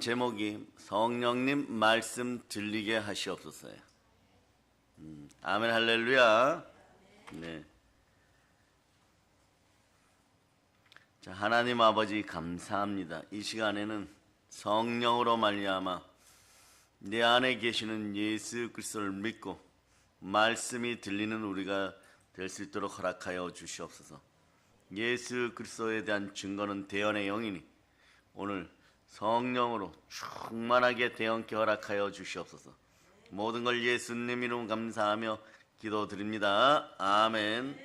제목이 성령님 말씀 들리게 하시옵소서예요. 아멘 할렐루야. 네. 자, 하나님 아버지 감사합니다. 이 시간에는 성령으로 말미암아 내 안에 계시는 예수 그리스도를 믿고 말씀이 들리는 우리가 될 수 있도록 허락하여 주시옵소서. 예수 그리스도에 대한 증거는 대언의 영이니 오늘 성령으로 충만하게 대언케 허락하여 주시옵소서. 모든 걸 예수님 이름 감사하며 기도드립니다. 아멘.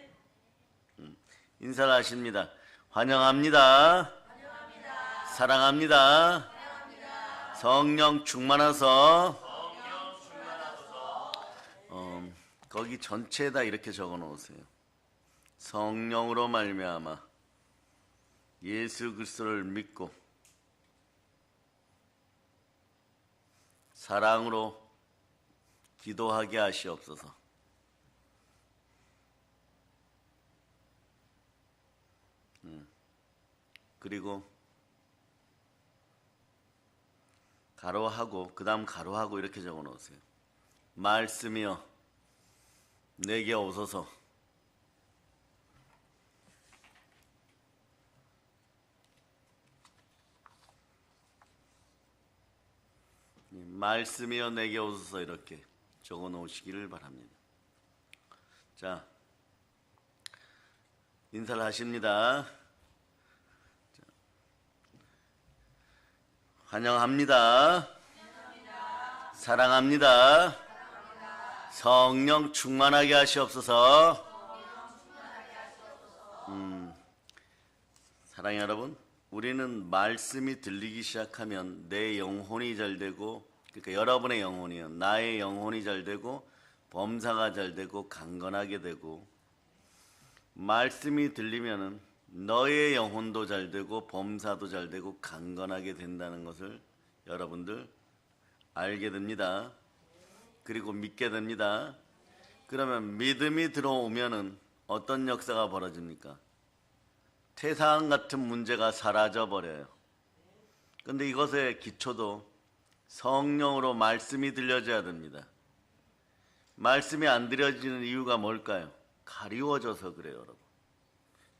인사를 하십니다. 환영합니다. 사랑합니다. 성령 충만하소. 거기 전체에다 이렇게 적어 놓으세요. 성령으로 말미암아 예수 그리스도를 믿고 사랑으로 기도하게 하시옵소서. 그리고 가로하고 그 다음 가로하고 이렇게 적어 놓으세요. 말씀이여 내게 오소서. 말씀이여 내게 오소서 이렇게 적어 놓으시기를 바랍니다. 자, 인사를 하십니다. 자, 환영합니다. 사랑합니다. 성령 충만하게 하시옵소서. 사랑하는 여러분, 우리는 말씀이 들리기 시작하면 내 영혼이 잘 되고, 그러니까 여러분의 영혼이요, 나의 영혼이 잘 되고 범사가 잘 되고 강건하게 되고, 말씀이 들리면은 너의 영혼도 잘 되고 범사도 잘 되고 강건하게 된다는 것을 여러분들 알게 됩니다. 그리고 믿게 됩니다. 그러면 믿음이 들어오면은 어떤 역사가 벌어집니까? 태산 같은 문제가 사라져 버려요. 근데 이것의 기초도 성령으로 말씀이 들려져야 됩니다. 말씀이 안 들려지는 이유가 뭘까요? 가리워져서 그래요, 여러분.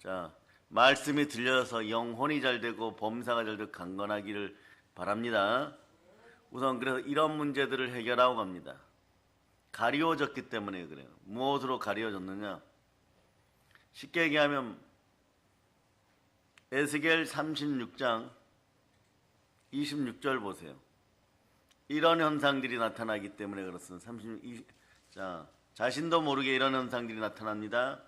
자, 말씀이 들려서 영혼이 잘 되고 범사가 잘 되고 강건하기를 바랍니다. 우선 그래서 이런 문제들을 해결하고 갑니다. 가리워졌기 때문에 그래요. 무엇으로 가리워졌느냐? 쉽게 얘기하면 에스겔 36장 26절 보세요. 이런 현상들이 나타나기 때문에 그렇습니다. 자, 자신도 모르게 이런 현상들이 나타납니다.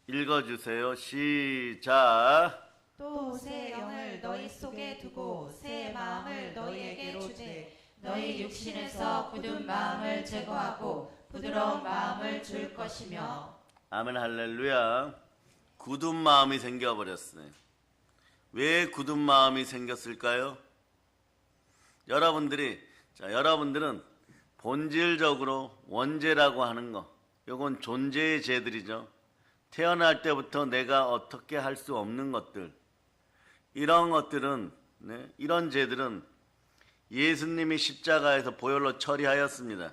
읽어주세요. 시작. 또 새 영을 너희 속에 두고 새 마음을 너희에게 주되 너희 육신에서 굳은 마음을 제거하고 부드러운 마음을 줄 것이며. 아멘 할렐루야. 굳은 마음이 생겨버렸어요. 왜 굳은 마음이 생겼을까요? 여러분들은 본질적으로 원죄라고 하는 거, 이건 존재의 죄들이죠. 태어날 때부터 내가 어떻게 할 수 없는 것들, 이런 것들은, 이런 죄들은 예수님이 십자가에서 보혈로 처리하였습니다.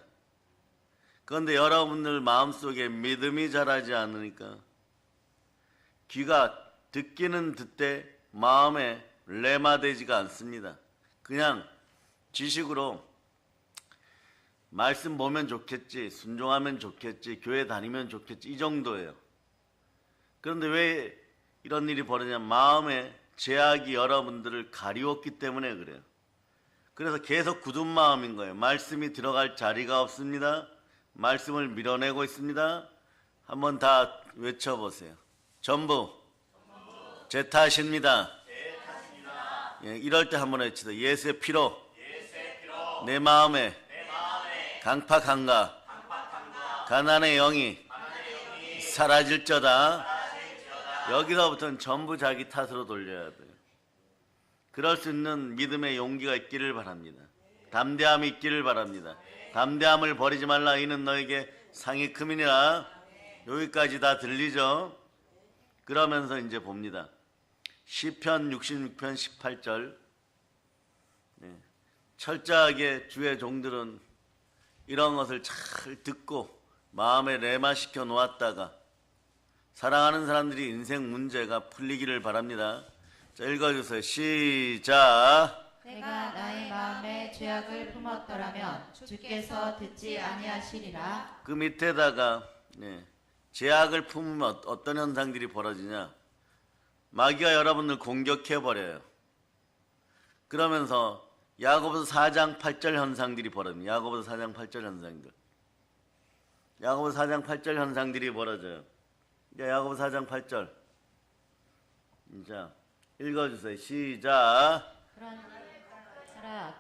그런데 여러분들 마음속에 믿음이 자라지 않으니까 귀가 듣기는 듣되 마음에 레마되지가 않습니다. 그냥 지식으로 말씀 보면 좋겠지, 순종하면 좋겠지, 교회 다니면 좋겠지, 이 정도예요. 그런데 왜 이런 일이 벌어지냐? 마음에 죄악이 여러분들을 가리웠기 때문에 그래요. 그래서 계속 굳은 마음인 거예요. 말씀이 들어갈 자리가 없습니다. 말씀을 밀어내고 있습니다. 한번 다 외쳐보세요. 전부 제 탓입니다. 예, 이럴 때 한번 외치다. 예수의 피로 내 마음에 강팍한가 가난의 영이 사라질저다. 여기서부터는 전부 자기 탓으로 돌려야 돼요. 그럴 수 있는 믿음의 용기가 있기를 바랍니다. 담대함이 있기를 바랍니다. 담대함을 버리지 말라. 이는 너에게 상이 크미니라. 여기까지 다 들리죠? 그러면서 이제 봅니다. 시편 66편 18절 철저하게 주의 종들은 이런 것을 잘 듣고 마음에 레마시켜 놓았다가 사랑하는 사람들이 인생 문제가 풀리기를 바랍니다. 자, 읽어주세요. 시작. 내가 나의 마음에 죄악을 품었더라면 주께서 듣지 아니하시리라. 그 밑에다가 죄악을 품으면 어떤 현상들이 벌어지냐? 마귀가 여러분들 공격해버려요. 그러면서 야고보서 4장 8절 현상들이 벌어집니다. 야고보서 4장 8절 현상들. 야고보서 4장 8절 현상들이 벌어져요. 야고보서 4장 8절. 자, 읽어주세요. 시작.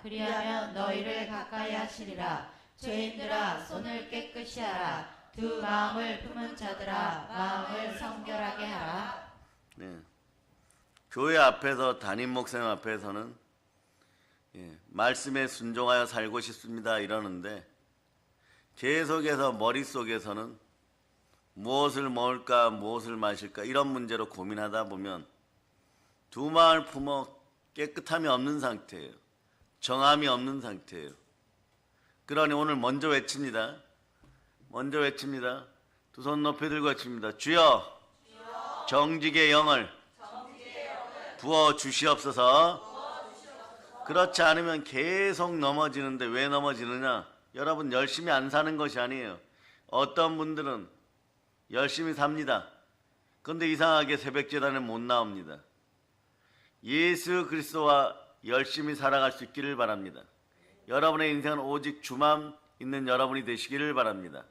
그리하면 너희를 가까이 하시리라. 죄인들아 손을 깨끗이 하라. 두 마음을 품은 자들아 마음을 성결하게 하라. 네. 교회 앞에서 담임 목사님 앞에서는 말씀에 순종하여 살고 싶습니다 이러는데 계속해서 머릿속에서는 무엇을 먹을까 무엇을 마실까 이런 문제로 고민하다 보면 두 마음을 품어 깨끗함이 없는 상태예요. 정함이 없는 상태예요. 그러니 오늘 먼저 외칩니다. 먼저 외칩니다. 두 손 높이 들고 외칩니다. 주여 정직의 영을 부어 주시옵소서. 그렇지 않으면 계속 넘어지는데 왜 넘어지느냐? 여러분 열심히 안 사는 것이 아니에요. 어떤 분들은 열심히 삽니다. 그런데 이상하게 새벽제단에 못 나옵니다. 예수 그리스도와 열심히 살아갈 수 있기를 바랍니다. 여러분의 인생은 오직 주만 있는 여러분이 되시기를 바랍니다.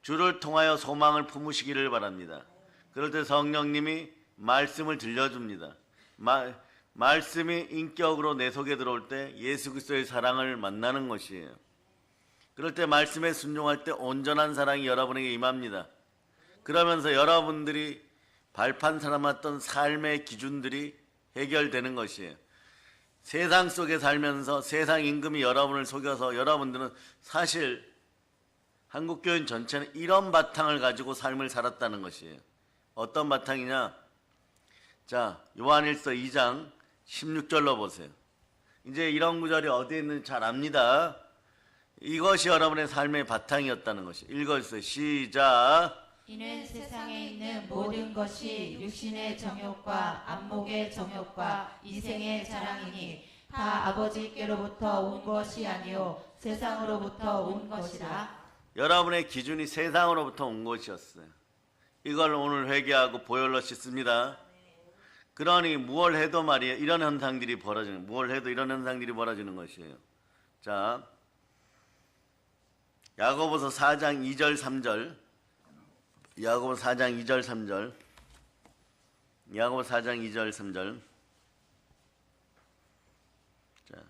주를 통하여 소망을 품으시기를 바랍니다. 그럴 때 성령님이 말씀을 들려줍니다. 말씀이 인격으로 내 속에 들어올 때 예수 그리스도의 사랑을 만나는 것이에요. 그럴 때 말씀에 순종할 때 온전한 사랑이 여러분에게 임합니다. 그러면서 여러분들이 발판 삼았던 삶의 기준들이 해결되는 것이에요. 세상 속에 살면서 세상 임금이 여러분을 속여서 여러분들은 사실 한국교인 전체는 이런 바탕을 가지고 삶을 살았다는 것이에요. 어떤 바탕이냐? 자, 요한일서 2장 16절로 보세요. 이제 이런 구절이 어디에 있는지 잘 압니다. 이것이 여러분의 삶의 바탕이었다는 것이. 읽어주세요. 시작. 이는 세상에 있는 모든 것이 육신의 정욕과 안목의 정욕과 이생의 자랑이니 다 아버지께로부터 온 것이 아니요 세상으로부터 온 것이라. 여러분의 기준이 세상으로부터 온 것이었어요. 이걸 오늘 회개하고 보혈로 씻습니다. 그러니 무얼 해도 말이에요. 이런 현상들이 벌어지는, 무얼 해도 이런 현상들이 벌어지는 것이에요. 자, 야고보서 4장 2절 3절. 야고보서 4장 2절 3절. 야고보서 4장 2절 3절. 자,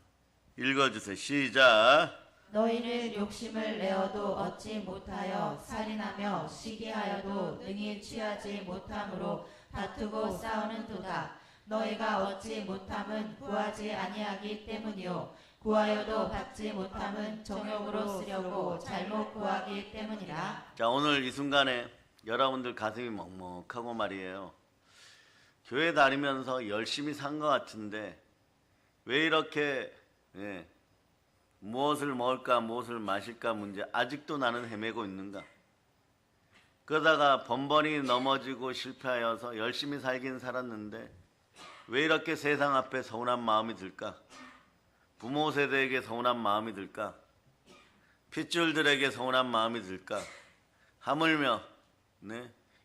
읽어주세요. 시작. 너희는 욕심을 내어도 얻지 못하여 살인하며 시기하여도 능히 취하지 못함으로 다투고 싸우는도다. 너희가 얻지 못함은 구하지 아니하기 때문이요 구하여도 받지 못함은 정욕으로 쓰려고 잘못 구하기 때문이라. 자, 오늘 이 순간에 여러분들 가슴이 먹먹하고 말이에요. 교회 다니면서 열심히 산 것 같은데 왜 이렇게 무엇을 먹을까 무엇을 마실까 문제 아직도 나는 헤매고 있는가? 그러다가 번번이 넘어지고 실패하여서 열심히 살긴 살았는데 왜 이렇게 세상 앞에 서운한 마음이 들까? 부모 세대에게 서운한 마음이 들까? 핏줄들에게 서운한 마음이 들까? 하물며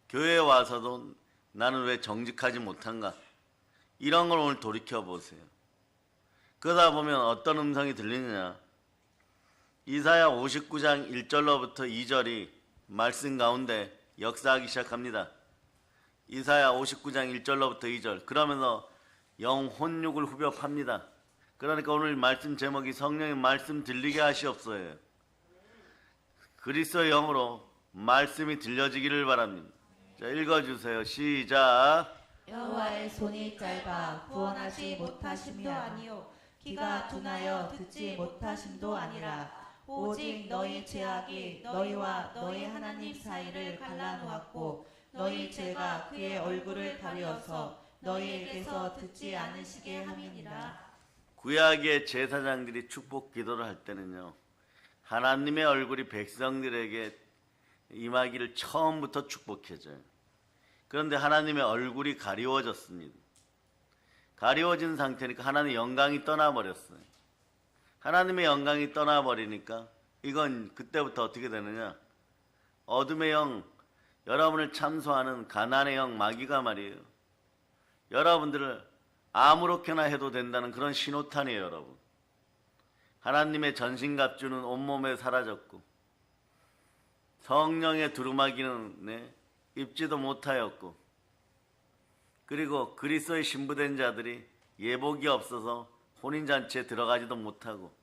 교회에 와서도 나는 왜 정직하지 못한가? 이런 걸 오늘 돌이켜보세요. 그러다 보면 어떤 음성이 들리느냐? 이사야 59장 1절로부터 2절이 말씀 가운데 역사하기 시작합니다. 이사야 59장 1절로부터 2절. 그러면서 영혼육을 후벼 팝니다. 그러니까 오늘 말씀 제목이 성령의 말씀 들리게 하시옵소서예요. 그리스도의 영으로 말씀이 들려지기를 바랍니다. 자, 읽어주세요. 시작. 여호와의 손이 짧아 구원하지 못하심도 아니요 귀가 둔하여 듣지 못하심도 아니라 오직 너희 죄악이 너희와 너희 하나님 사이를 갈라놓았고 너희 죄가 그의 얼굴을 가려서 너희에게서 듣지 않으시게 함이니라. 구약의 제사장들이 축복 기도를 할 때는요, 하나님의 얼굴이 백성들에게 임하기를 처음부터 축복해줘요. 그런데 하나님의 얼굴이 가리워졌습니다. 가리워진 상태니까 하나님의 영광이 떠나버렸어요. 하나님의 영광이 떠나버리니까 이건 그때부터 어떻게 되느냐, 어둠의 영, 여러분을 참소하는 가난의 영, 마귀가 말이에요, 여러분들을 아무렇게나 해도 된다는 그런 신호탄이에요. 여러분, 하나님의 전신갑주는 온몸에 사라졌고 성령의 두루마기는 입지도 못하였고, 그리고 그리스도의 신부된 자들이 예복이 없어서 혼인잔치에 들어가지도 못하고,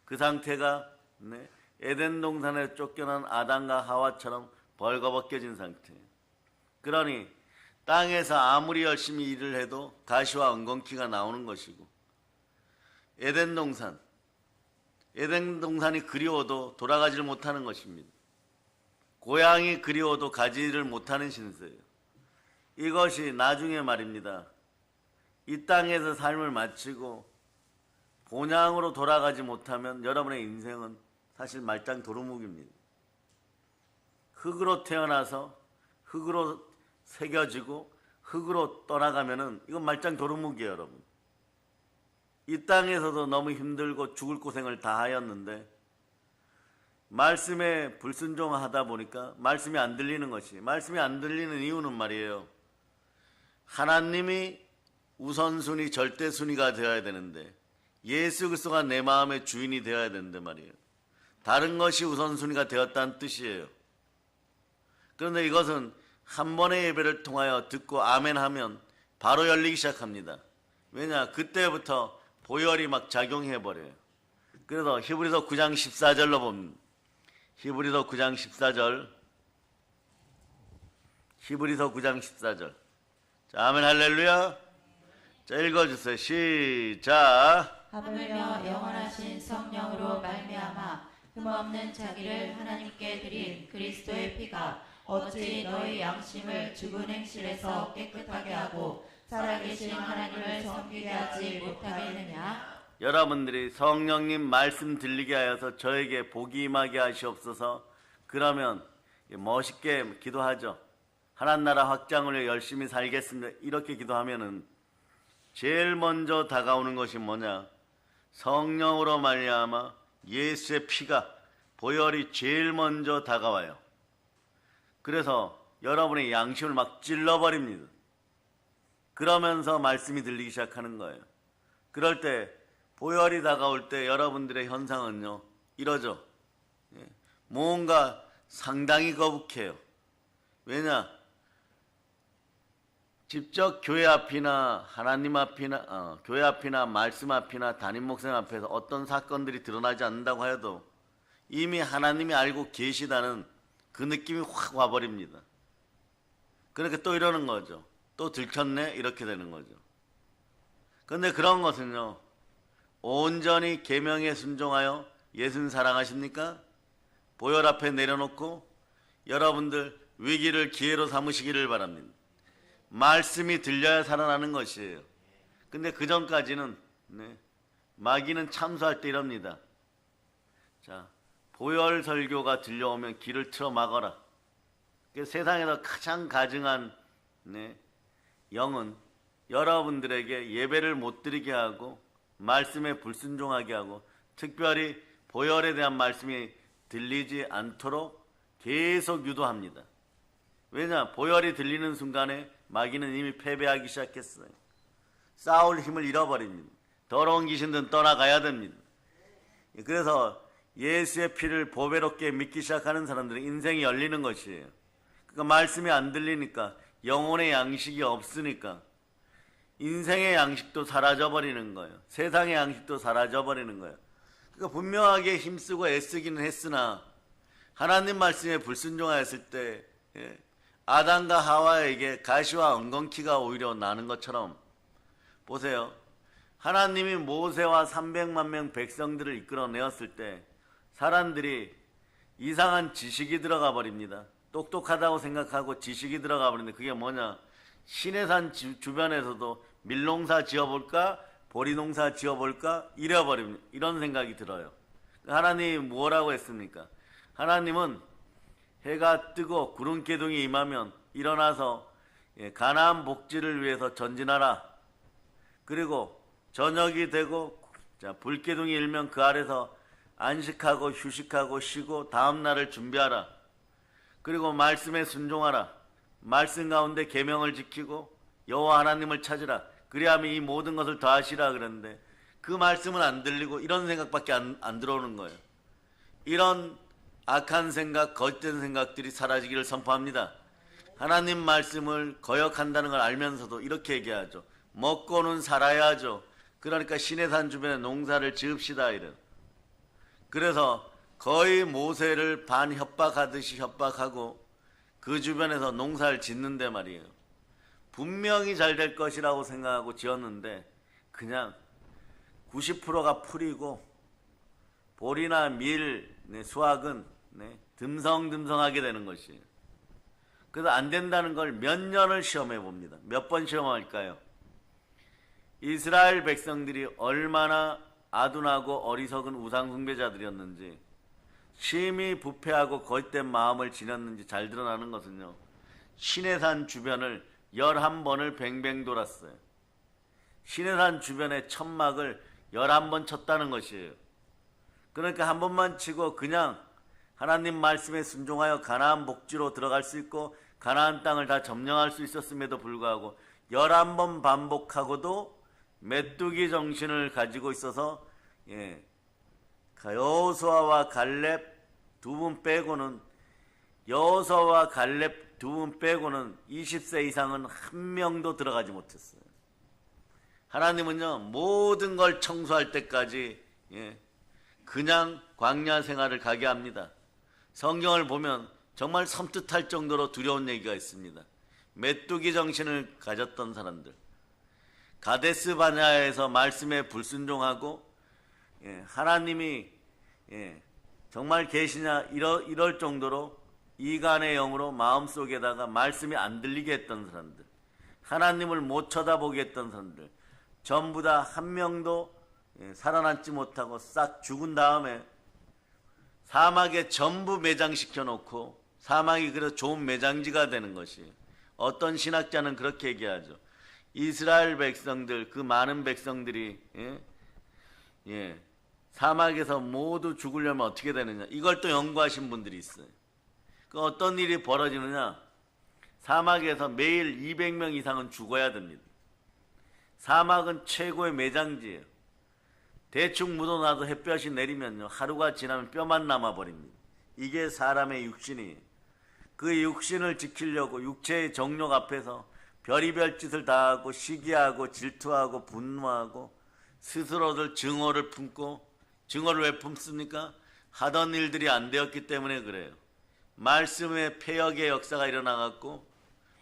그 상태가 에덴 동산에 쫓겨난 아담과 하와처럼 벌거벗겨진 상태예요. 그러니 땅에서 아무리 열심히 일을 해도 가시와 엉겅퀴가 나오는 것이고, 에덴 동산이 그리워도 돌아가지를 못하는 것입니다. 고향이 그리워도 가지를 못하는 신세예요. 이것이 나중에 말입니다, 이 땅에서 삶을 마치고 본향으로 돌아가지 못하면 여러분의 인생은 사실 말짱 도루묵입니다. 흙으로 태어나서 흙으로 새겨지고 흙으로 떠나가면은 이건 말짱 도루묵이에요. 여러분, 이 땅에서도 너무 힘들고 죽을 고생을 다 하였는데 말씀에 불순종하다 보니까 말씀이 안 들리는 것이, 말씀이 안 들리는 이유는 말이에요, 하나님이 우선순위, 절대순위가 되어야 되는데 예수 그리스도가 내 마음의 주인이 되어야 되는데 말이에요, 다른 것이 우선순위가 되었다는 뜻이에요. 그런데 이것은 한 번의 예배를 통하여 듣고 아멘 하면 바로 열리기 시작합니다. 왜냐, 그때부터 보혈이 막 작용해버려요. 그래서 히브리서 9장 14절로 봅니다. 히브리서 9장 14절. 히브리서 9장 14절. 자, 아멘 할렐루야. 자, 읽어주세요. 시작. 하물며 영원하신 성령으로 말미암아 흠없는 자기를 하나님께 드린 그리스도의 피가 어찌 너희 양심을 죽은 행실에서 깨끗하게 하고 살아계신 하나님을 섬기게 하지 못하겠느냐. 여러분들이 성령님 말씀 들리게 하여서 저에게 복이 임하게 하시옵소서. 그러면 멋있게 기도하죠. 하나님 나라 확장을 위해 열심히 살겠습니다. 이렇게 기도하면은 제일 먼저 다가오는 것이 뭐냐, 성령으로 말미암아 예수의 피가, 보혈이 제일 먼저 다가와요. 그래서 여러분의 양심을 막 찔러버립니다. 그러면서 말씀이 들리기 시작하는 거예요. 그럴 때 보혈이 다가올 때 여러분들의 현상은요, 이러죠. 뭔가 상당히 거북해요. 왜냐, 직접 교회 앞이나 하나님 앞이나 교회 앞이나 말씀 앞이나 담임 목사님 앞에서 어떤 사건들이 드러나지 않는다고 해도 이미 하나님이 알고 계시다는 그 느낌이 확 와버립니다. 그러니까 또 이러는 거죠. 또 들켰네, 이렇게 되는 거죠. 그런데 그런 것은요, 온전히 계명에 순종하여 예수님 사랑하십니까? 보혈 앞에 내려놓고 여러분들 위기를 기회로 삼으시기를 바랍니다. 말씀이 들려야 살아나는 것이에요. 근데 그 전까지는 마귀는 참소할 때 이럽니다. 자, 보혈 설교가 들려오면 길을 틀어 막아라. 세상에서 가장 가증한 영은 여러분들에게 예배를 못 드리게 하고 말씀에 불순종하게 하고 특별히 보혈에 대한 말씀이 들리지 않도록 계속 유도합니다. 왜냐, 보혈이 들리는 순간에 마귀는 이미 패배하기 시작했어요. 싸울 힘을 잃어버립니다. 더러운 귀신들은 떠나가야 됩니다. 그래서 예수의 피를 보배롭게 믿기 시작하는 사람들은 인생이 열리는 것이에요. 그러니까 말씀이 안 들리니까, 영혼의 양식이 없으니까 인생의 양식도 사라져버리는 거예요. 세상의 양식도 사라져버리는 거예요. 그러니까 분명하게 힘쓰고 애쓰기는 했으나 하나님 말씀에 불순종하였을 때 아담과 하와에게 가시와 엉겅퀴가 오히려 나는 것처럼, 보세요. 하나님이 모세와 300만 명 백성들을 이끌어내었을 때 사람들이 이상한 지식이 들어가 버립니다. 똑똑하다고 생각하고 지식이 들어가 버리는데 그게 뭐냐, 시내산 주변에서도 밀농사 지어볼까, 보리 농사 지어볼까? 잃어버립니다. 이런 생각이 들어요. 하나님이 뭐라고 했습니까? 하나님은 해가 뜨고 구름 기둥이 임하면 일어나서 가나안 복지를 위해서 전진하라. 그리고 저녁이 되고 불기둥이 일면 그 아래서 안식하고 휴식하고 쉬고 다음 날을 준비하라. 그리고 말씀에 순종하라. 말씀 가운데 계명을 지키고 여호와 하나님을 찾으라. 그리하면 이 모든 것을 더하시라 그랬는데 그 말씀은 안 들리고 이런 생각밖에 안 들어오는 거예요. 이런 악한 생각, 거짓된 생각들이 사라지기를 선포합니다. 하나님 말씀을 거역한다는 걸 알면서도 이렇게 얘기하죠. 먹고는 살아야죠. 그러니까 시내산 주변에 농사를 지읍시다 이래. 그래서 거의 모세를 반협박하듯이 협박하고 그 주변에서 농사를 짓는데 말이에요. 분명히 잘 될 것이라고 생각하고 지었는데 그냥 90%가 풀이고 보리나 밀, 수확은 듬성듬성하게 되는 것이에요. 그래서 안 된다는 걸 몇 년을 시험해 봅니다. 몇 번 시험할까요? 이스라엘 백성들이 얼마나 아둔하고 어리석은 우상 숭배자들이었는지 심히 부패하고 거짓된 마음을 지녔는지 잘 드러나는 것은요. 시내산 주변을 11번을 뱅뱅 돌았어요. 시내산 주변에 천막을 11번 쳤다는 것이에요. 그러니까 한 번만 치고 그냥 하나님 말씀에 순종하여 가나안 복지로 들어갈 수 있고 가나안 땅을 다 점령할 수 있었음에도 불구하고 11번 반복하고도 메뚜기 정신을 가지고 있어서 여호수아와 갈렙 두 분 빼고는 20세 이상은 한 명도 들어가지 못했어요. 하나님은요 모든 걸 청소할 때까지 그냥 광야 생활을 가게 합니다. 성경을 보면 정말 섬뜩할 정도로 두려운 얘기가 있습니다. 메뚜기 정신을 가졌던 사람들, 가데스 바네아에서 말씀에 불순종하고 하나님이 정말 계시냐 이럴 정도로 이간의 영으로 마음속에다가 말씀이 안 들리게 했던 사람들, 하나님을 못 쳐다보게 했던 사람들 전부 다 한 명도 살아남지 못하고 싹 죽은 다음에 사막에 전부 매장시켜 놓고 사막이 그래서 좋은 매장지가 되는 것이, 어떤 신학자는 그렇게 얘기하죠. 이스라엘 백성들, 그 많은 백성들이 사막에서 모두 죽으려면 어떻게 되느냐, 이걸 또 연구하신 분들이 있어요. 그 어떤 일이 벌어지느냐, 사막에서 매일 200명 이상은 죽어야 됩니다. 사막은 최고의 매장지예요. 대충 묻어놔도 햇볕이 내리면요 하루가 지나면 뼈만 남아버립니다. 이게 사람의 육신이에요. 그 육신을 지키려고 육체의 정욕 앞에서 별의별 짓을 다 하고 시기하고 질투하고 분노하고 스스로들 증오를 품고, 증오를 왜 품습니까? 하던 일들이 안 되었기 때문에 그래요. 말씀의 폐역의 역사가 일어나갖고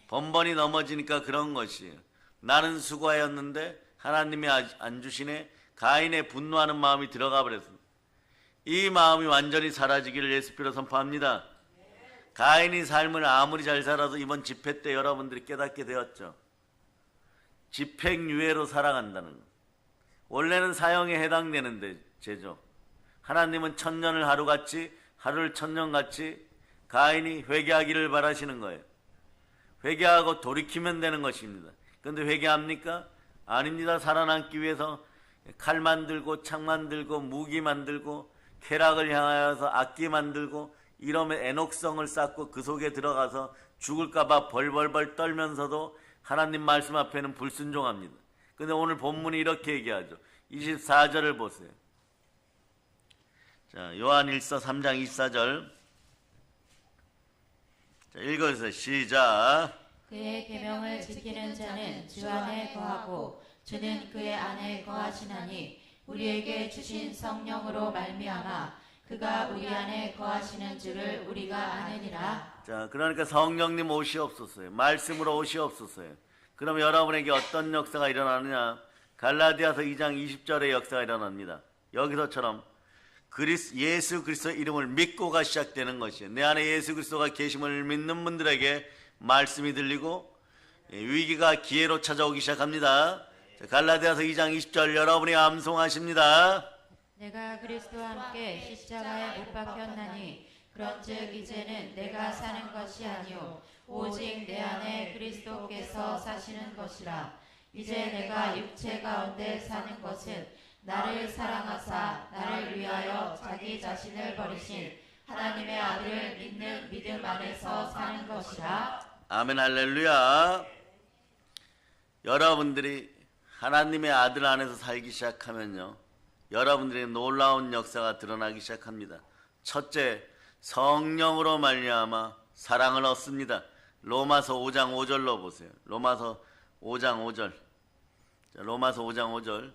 번번이 넘어지니까 그런 것이에요. 나는 수고하였는데 하나님이 안 주시네. 가인의 분노하는 마음이 들어가 버렸습니다. 이 마음이 완전히 사라지기를 예수께로 선포합니다. 가인이 삶을 아무리 잘 살아도 이번 집회 때 여러분들이 깨닫게 되었죠. 집행유예로 살아간다는 것. 원래는 사형에 해당되는데 죄죠. 하나님은 천년을 하루같이, 하루를 천년같이 가인이 회개하기를 바라시는 거예요. 회개하고 돌이키면 되는 것입니다. 그런데 회개합니까? 아닙니다. 살아남기 위해서 칼 만들고 창 만들고 무기 만들고 쾌락을 향하여서 악기 만들고 이러면 애녹성을 쌓고 그 속에 들어가서 죽을까봐 벌벌벌 떨면서도 하나님 말씀 앞에는 불순종합니다. 근데 오늘 본문이 이렇게 얘기하죠. 24절을 보세요. 자, 요한일서 3장 24절. 자, 읽어주세요. 시작. 그의 계명을 지키는 자는 주 안에 거하고 주는 그의 안에 거하시나니 우리에게 주신 성령으로 말미암아 그가 우리 안에 거하시는 줄을 우리가 아느니라. 자, 그러니까 성령님 오시옵소서요. 말씀으로 오시옵소서요. 그럼 여러분에게 어떤 역사가 일어나느냐? 갈라디아서 2장 20절의 역사가 일어납니다. 여기서처럼 예수 그리스도의 이름을 믿고가 시작되는 것이에요. 내 안에 예수 그리스도가 계심을 믿는 분들에게 말씀이 들리고 위기가 기회로 찾아오기 시작합니다. 자, 갈라디아서 2장 20절 여러분이 암송하십니다. 내가 그리스도와 함께 십자가에 못 박혔나니 그런즉 이제는 내가 사는 것이 아니요 오직 내 안에 그리스도께서 사시는 것이라. 이제 내가 육체 가운데 사는 것은 나를 사랑하사 나를 위하여 자기 자신을 버리신 하나님의 아들을 믿는 믿음 안에서 사는 것이라. 아멘 할렐루야. 여러분들이 하나님의 아들 안에서 살기 시작하면요, 여러분들의 놀라운 역사가 드러나기 시작합니다. 첫째, 성령으로 말미암아 사랑을 얻습니다. 로마서 5장 5절로 보세요. 로마서 5장 5절. 자, 로마서 5장 5절.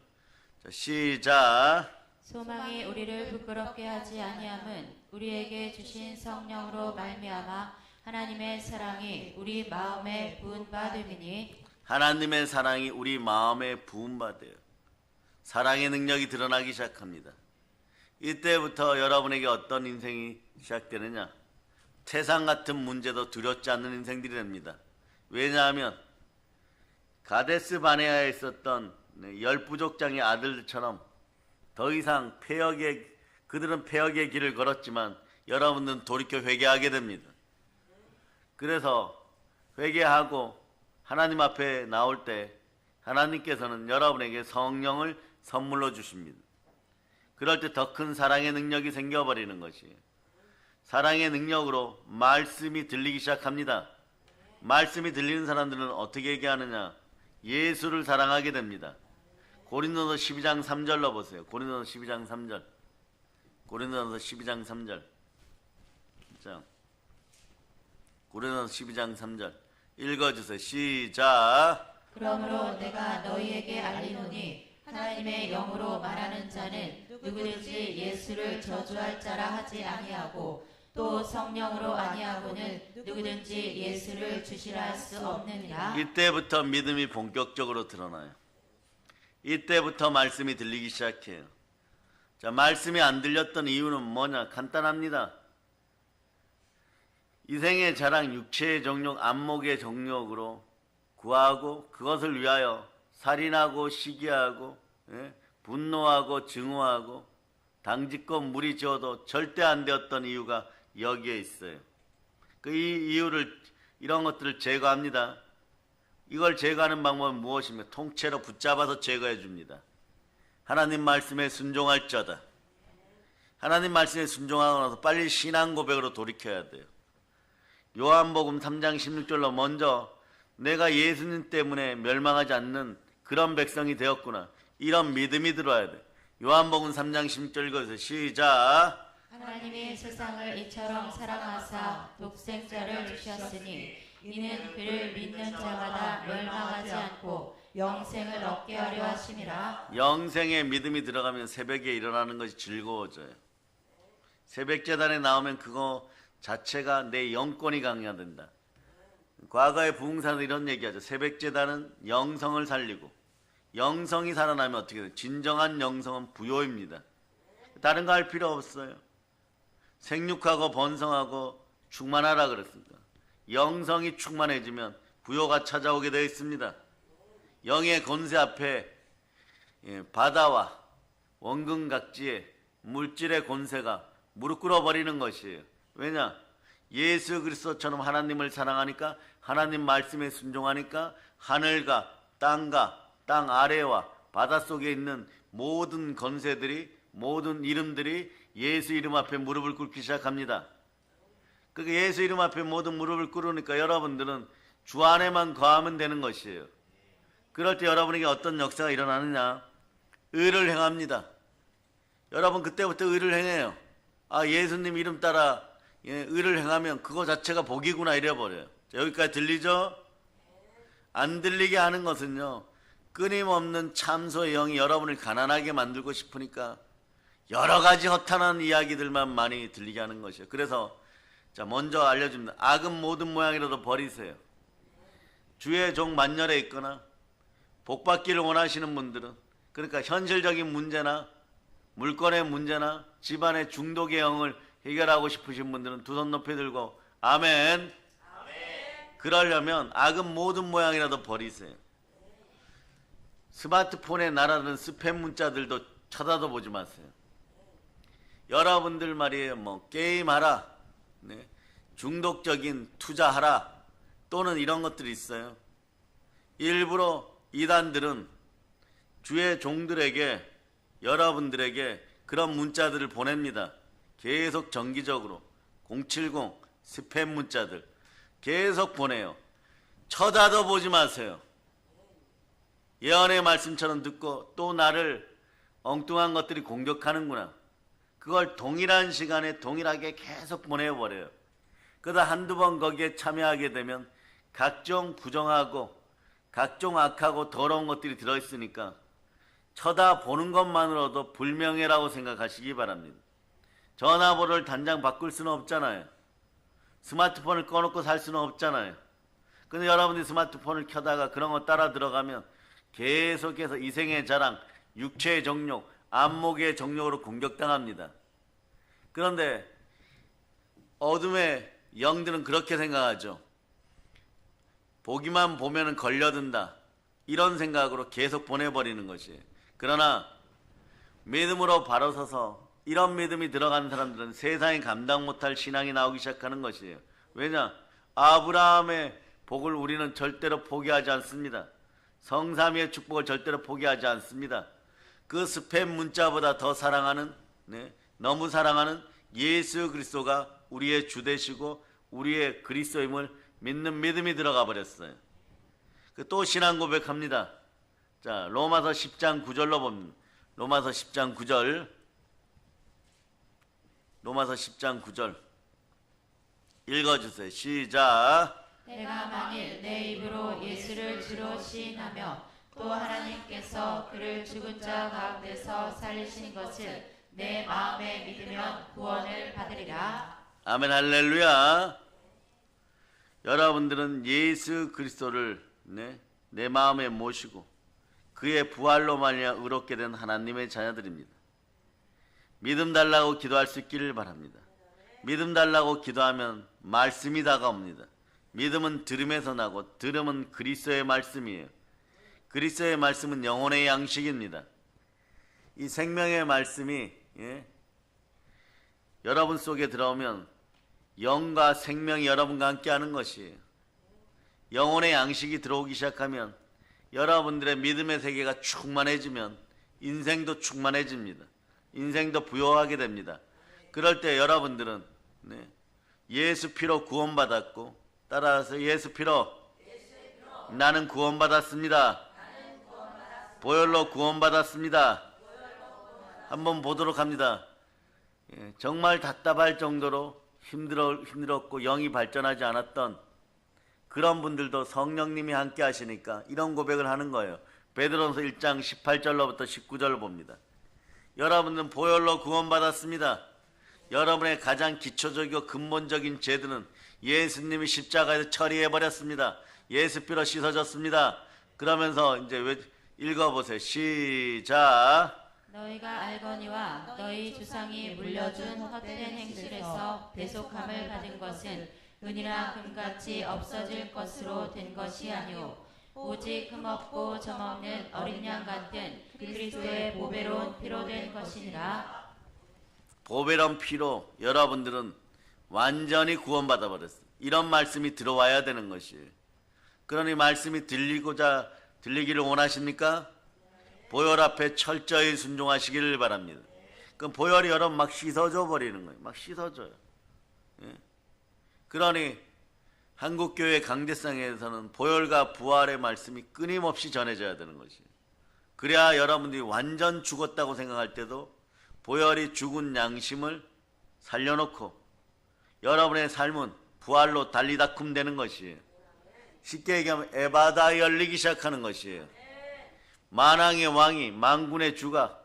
자, 시작. 소망이 우리를 부끄럽게 하지 아니함은 우리에게 주신 성령으로 말미암아 하나님의 사랑이 우리 마음에 부은받음이니. 하나님의 사랑이 우리 마음에 부음받아요. 사랑의 능력이 드러나기 시작합니다. 이때부터 여러분에게 어떤 인생이 시작되느냐? 태산 같은 문제도 두렵지 않는 인생들이 됩니다. 왜냐하면 가데스 바네아에 있었던 10부족장의 아들들처럼 더 이상 그들은 폐역의 길을 걸었지만 여러분들은 돌이켜 회개하게 됩니다. 그래서 회개하고 하나님 앞에 나올 때 하나님께서는 여러분에게 성령을 선물로 주십니다. 그럴 때 더 큰 사랑의 능력이 생겨버리는 것이에요. 사랑의 능력으로 말씀이 들리기 시작합니다. 말씀이 들리는 사람들은 어떻게 얘기하느냐? 예수를 사랑하게 됩니다. 고린도서 12장 3절로 보세요. 고린도서 12장 3절. 고린도서 12장 3절. 자, 고린도서 12장 3절. 읽어주세요. 시작. 그러므로 내가 너희에게 알리노니 하나님의 영으로 말하는 자는 누구든지 예수를 저주할 자라 하지 아니하고 또 성령으로 아니하고는 누구든지 예수를 주시라 할 수 없느니라. 이때부터 믿음이 본격적으로 드러나요. 이때부터 말씀이 들리기 시작해요. 자, 말씀이 안 들렸던 이유는 뭐냐? 간단합니다. 이생의 자랑, 육체의 정욕, 안목의 정욕으로 구하고 그것을 위하여 살인하고 시기하고 분노하고 증오하고 당짓고 무리 지어도 절대 안 되었던 이유가 여기에 있어요. 이런 것들을 제거합니다. 이걸 제거하는 방법은 무엇이며 통째로 붙잡아서 제거해 줍니다. 하나님 말씀에 순종할 자다. 하나님 말씀에 순종하고 나서 빨리 신앙 고백으로 돌이켜야 돼요. 요한복음 3장 16절로 먼저 내가 예수님 때문에 멸망하지 않는 그런 백성이 되었구나. 이런 믿음이 들어야 돼. 요한복음 3장 16절 읽어주세요. 시작. 하나님이 세상을 이처럼 사랑하사 독생자를 주셨으니 이는 그를 믿는 자마다 멸망하지 않고 영생을 얻게 하려 하심이라. 영생의 믿음이 들어가면 새벽에 일어나는 것이 즐거워져요. 새벽 제단에 나오면 그거 자체가 내 영권이 강화된다. 과거의 부흥사는 이런 얘기하죠. 새벽 제단은 영성을 살리고 영성이 살아나면 어떻게 돼요? 진정한 영성은 부요입니다. 다른 거 할 필요 없어요. 생육하고 번성하고 충만하라 그랬습니다. 영성이 충만해지면 부요가 찾아오게 되어 있습니다. 영의 권세 앞에 바다와 원근각지의 물질의 권세가 무릎 꿇어버리는 것이에요. 왜냐? 예수 그리스도처럼 하나님을 사랑하니까, 하나님 말씀에 순종하니까 하늘과 땅과 땅 아래와 바닷속에 있는 모든 권세들이, 모든 이름들이 예수 이름 앞에 무릎을 꿇기 시작합니다. 그러니까 예수 이름 앞에 모든 무릎을 꿇으니까 여러분들은 주 안에만 거하면 되는 것이에요. 그럴 때 여러분에게 어떤 역사가 일어나느냐? 의를 행합니다. 여러분 그때부터 의를 행해요. 아, 예수님 이름 따라 의를 행하면 그거 자체가 복이구나 이래버려요. 자, 여기까지 들리죠? 안 들리게 하는 것은요, 끊임없는 참소의 영이 여러분을 가난하게 만들고 싶으니까 여러 가지 허탄한 이야기들만 많이 들리게 하는 것이에요. 그래서 자, 먼저 알려줍니다. 악은 모든 모양이라도 버리세요. 주의 종 만열에 있거나 복받기를 원하시는 분들은, 그러니까 현실적인 문제나 물건의 문제나 집안의 중독의 영을 해결하고 싶으신 분들은 두 손 높이 들고 아멘. 아멘. 그러려면 악은 모든 모양이라도 버리세요. 스마트폰에 날아드는 스팸 문자들도 쳐다도 보지 마세요. 여러분들 말이에요. 뭐 게임하라, 네. 중독적인 투자하라, 또는 이런 것들이 있어요. 일부러 이단들은 주의 종들에게, 여러분들에게 그런 문자들을 보냅니다. 계속 정기적으로 070 스팸 문자들 계속 보내요. 쳐다도 보지 마세요. 예언의 말씀처럼 듣고 또 나를 엉뚱한 것들이 공격하는구나. 그걸 동일한 시간에 동일하게 계속 보내버려요. 그러다 한두 번 거기에 참여하게 되면 각종 부정하고 각종 악하고 더러운 것들이 들어있으니까 쳐다보는 것만으로도 불명예라고 생각하시기 바랍니다. 전화번호를 단장 바꿀 수는 없잖아요. 스마트폰을 꺼놓고 살 수는 없잖아요. 근데 여러분이 스마트폰을 켜다가 그런 거 따라 들어가면 계속해서 이생의 자랑, 육체의 정욕, 안목의 정욕으로 공격당합니다. 그런데 어둠의 영들은 그렇게 생각하죠. 보기만 보면 걸려든다. 이런 생각으로 계속 보내버리는 것이에요. 그러나 믿음으로 바로 서서 이런 믿음이 들어간 사람들은 세상에 감당 못할 신앙이 나오기 시작하는 것이에요. 왜냐? 아브라함의 복을 우리는 절대로 포기하지 않습니다. 성삼위의 축복을 절대로 포기하지 않습니다. 그 스팸 문자보다 더 사랑하는, 네, 너무 사랑하는 예수 그리스도가 우리의 주 되시고 우리의 그리스도임을 믿는 믿음이 들어가 버렸어요. 또 신앙 고백합니다. 자, 로마서 10장 9절로 봅니다. 로마서 10장 9절. 로마서 10장 9절 읽어주세요. 시작. 내가 만일 내 입으로 예수를 주로 시인하며 또 하나님께서 그를 죽은 자 가운데서 살리신 것을 내 마음에 믿으면 구원을 받으리라. 아멘. 할렐루야. 여러분들은 예수 그리스도를 내 마음에 모시고 그의 부활로 말미암아 의롭게 된 하나님의 자녀들입니다. 믿음 달라고 기도할 수 있기를 바랍니다. 믿음 달라고 기도하면 말씀이 다가옵니다. 믿음은 들음에서 나고 들음은 그리스도의 말씀이에요. 그리스도의 말씀은 영혼의 양식입니다. 이 생명의 말씀이 여러분 속에 들어오면 영과 생명이 여러분과 함께하는 것이에요. 영혼의 양식이 들어오기 시작하면 여러분들의 믿음의 세계가 충만해지면 인생도 충만해집니다. 인생도 부여하게 됩니다. 그럴 때 여러분들은 예수 피로 구원받았고, 따라서 예수 피로 나는 구원받았습니다. 보혈로 구원받았습니다. 한번 보도록 합니다. 정말 답답할 정도로 힘들었고 영이 발전하지 않았던 그런 분들도 성령님이 함께 하시니까 이런 고백을 하는 거예요. 베드로전서 1장 18절로부터 19절을 봅니다. 여러분은 보혈로 구원받았습니다. 여러분의 가장 기초적이고 근본적인 죄들은 예수님이 십자가에서 처리해버렸습니다. 예수 피로 씻어졌습니다. 그러면서 이제 읽어보세요. 시작. 너희가 알거니와 너희 주상이 물려준 헛된 행실에서 대속함을 받은 것은 은이나 금같이 없어질 것으로 된 것이 아니오 오직 흠없고 점없는 어린 양 같은 그리스도의 보배로운 피로 된 것이니라. 보배로운 피로 여러분들은 완전히 구원받아 버렸어요. 이런 말씀이 들어와야 되는 것이에요. 그러니 말씀이 들리기를 원하십니까? 보혈 앞에 철저히 순종하시기를 바랍니다. 그럼 보혈이 여러분 막 씻어줘 버리는 거예요. 막 씻어줘요. 그러니 한국교회 강대상에서는 보혈과 부활의 말씀이 끊임없이 전해져야 되는 것이에요. 그래야 여러분들이 완전 죽었다고 생각할 때도 보혈이 죽은 양심을 살려놓고 여러분의 삶은 부활로 달리다쿰 되는 것이에요. 쉽게 얘기하면 에바다 열리기 시작하는 것이에요. 만왕의 왕이, 만군의 주가,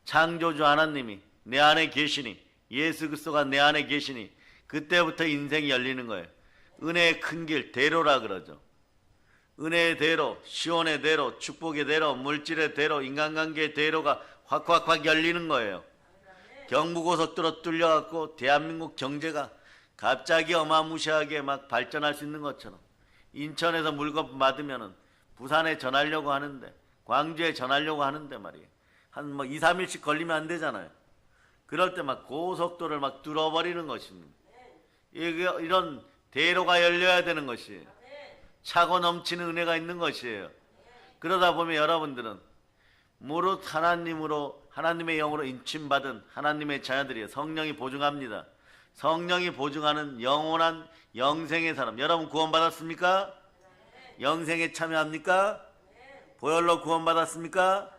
창조주 하나님이 내 안에 계시니, 예수 그리스도가 내 안에 계시니 그때부터 인생이 열리는 거예요. 은혜의 큰 길, 대로라 그러죠. 은혜의 대로, 시온의 대로, 축복의 대로, 물질의 대로, 인간관계의 대로가 확 열리는 거예요. 경부고속도로 뚫려갖고 대한민국 경제가 갑자기 어마무시하게 막 발전할 수 있는 것처럼 인천에서 물건 받으면은 부산에 전하려고 하는데 광주에 전하려고 하는데 말이에요. 한 뭐 2, 3일씩 걸리면 안 되잖아요. 그럴 때 막 고속도로를 막 뚫어버리는 것입니다. 이런 대로가 열려야 되는 것이에요. 차고 넘치는 은혜가 있는 것이에요. 그러다 보면 여러분들은 무릇 하나님으로, 하나님의 영으로 인침받은 하나님의 자녀들이에요. 성령이 보증합니다. 성령이 보증하는 영원한 영생의 사람. 여러분 구원받았습니까? 영생에 참여합니까? 보혈로 구원받았습니까?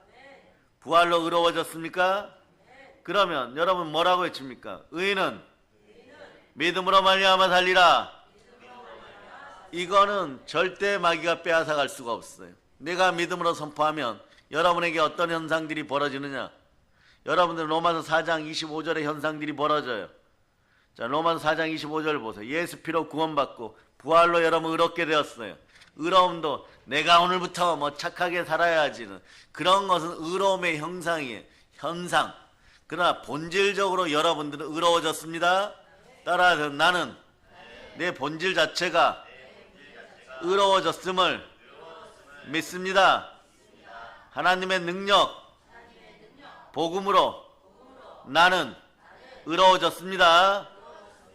부활로 의로워졌습니까? 그러면 여러분 뭐라고 외칩니까? 의인은 믿음으로 말미암아 살리라. 이거는 절대 마귀가 빼앗아갈 수가 없어요. 내가 믿음으로 선포하면 여러분에게 어떤 현상들이 벌어지느냐? 여러분들 로마서 4장 25절의 현상들이 벌어져요. 자, 로마서 4장 25절 보세요. 예수 피로 구원받고 부활로 여러분 의롭게 되었어요. 의로움도 내가 오늘부터 뭐 착하게 살아야지는 그런 것은 의로움의 형상이에요. 현상. 그러나 본질적으로 여러분들은 의로워졌습니다. 따라서 나는 내 본질 자체가 의로워졌음을 믿습니다. 하나님의 능력, 복음으로 나는 의로워졌습니다.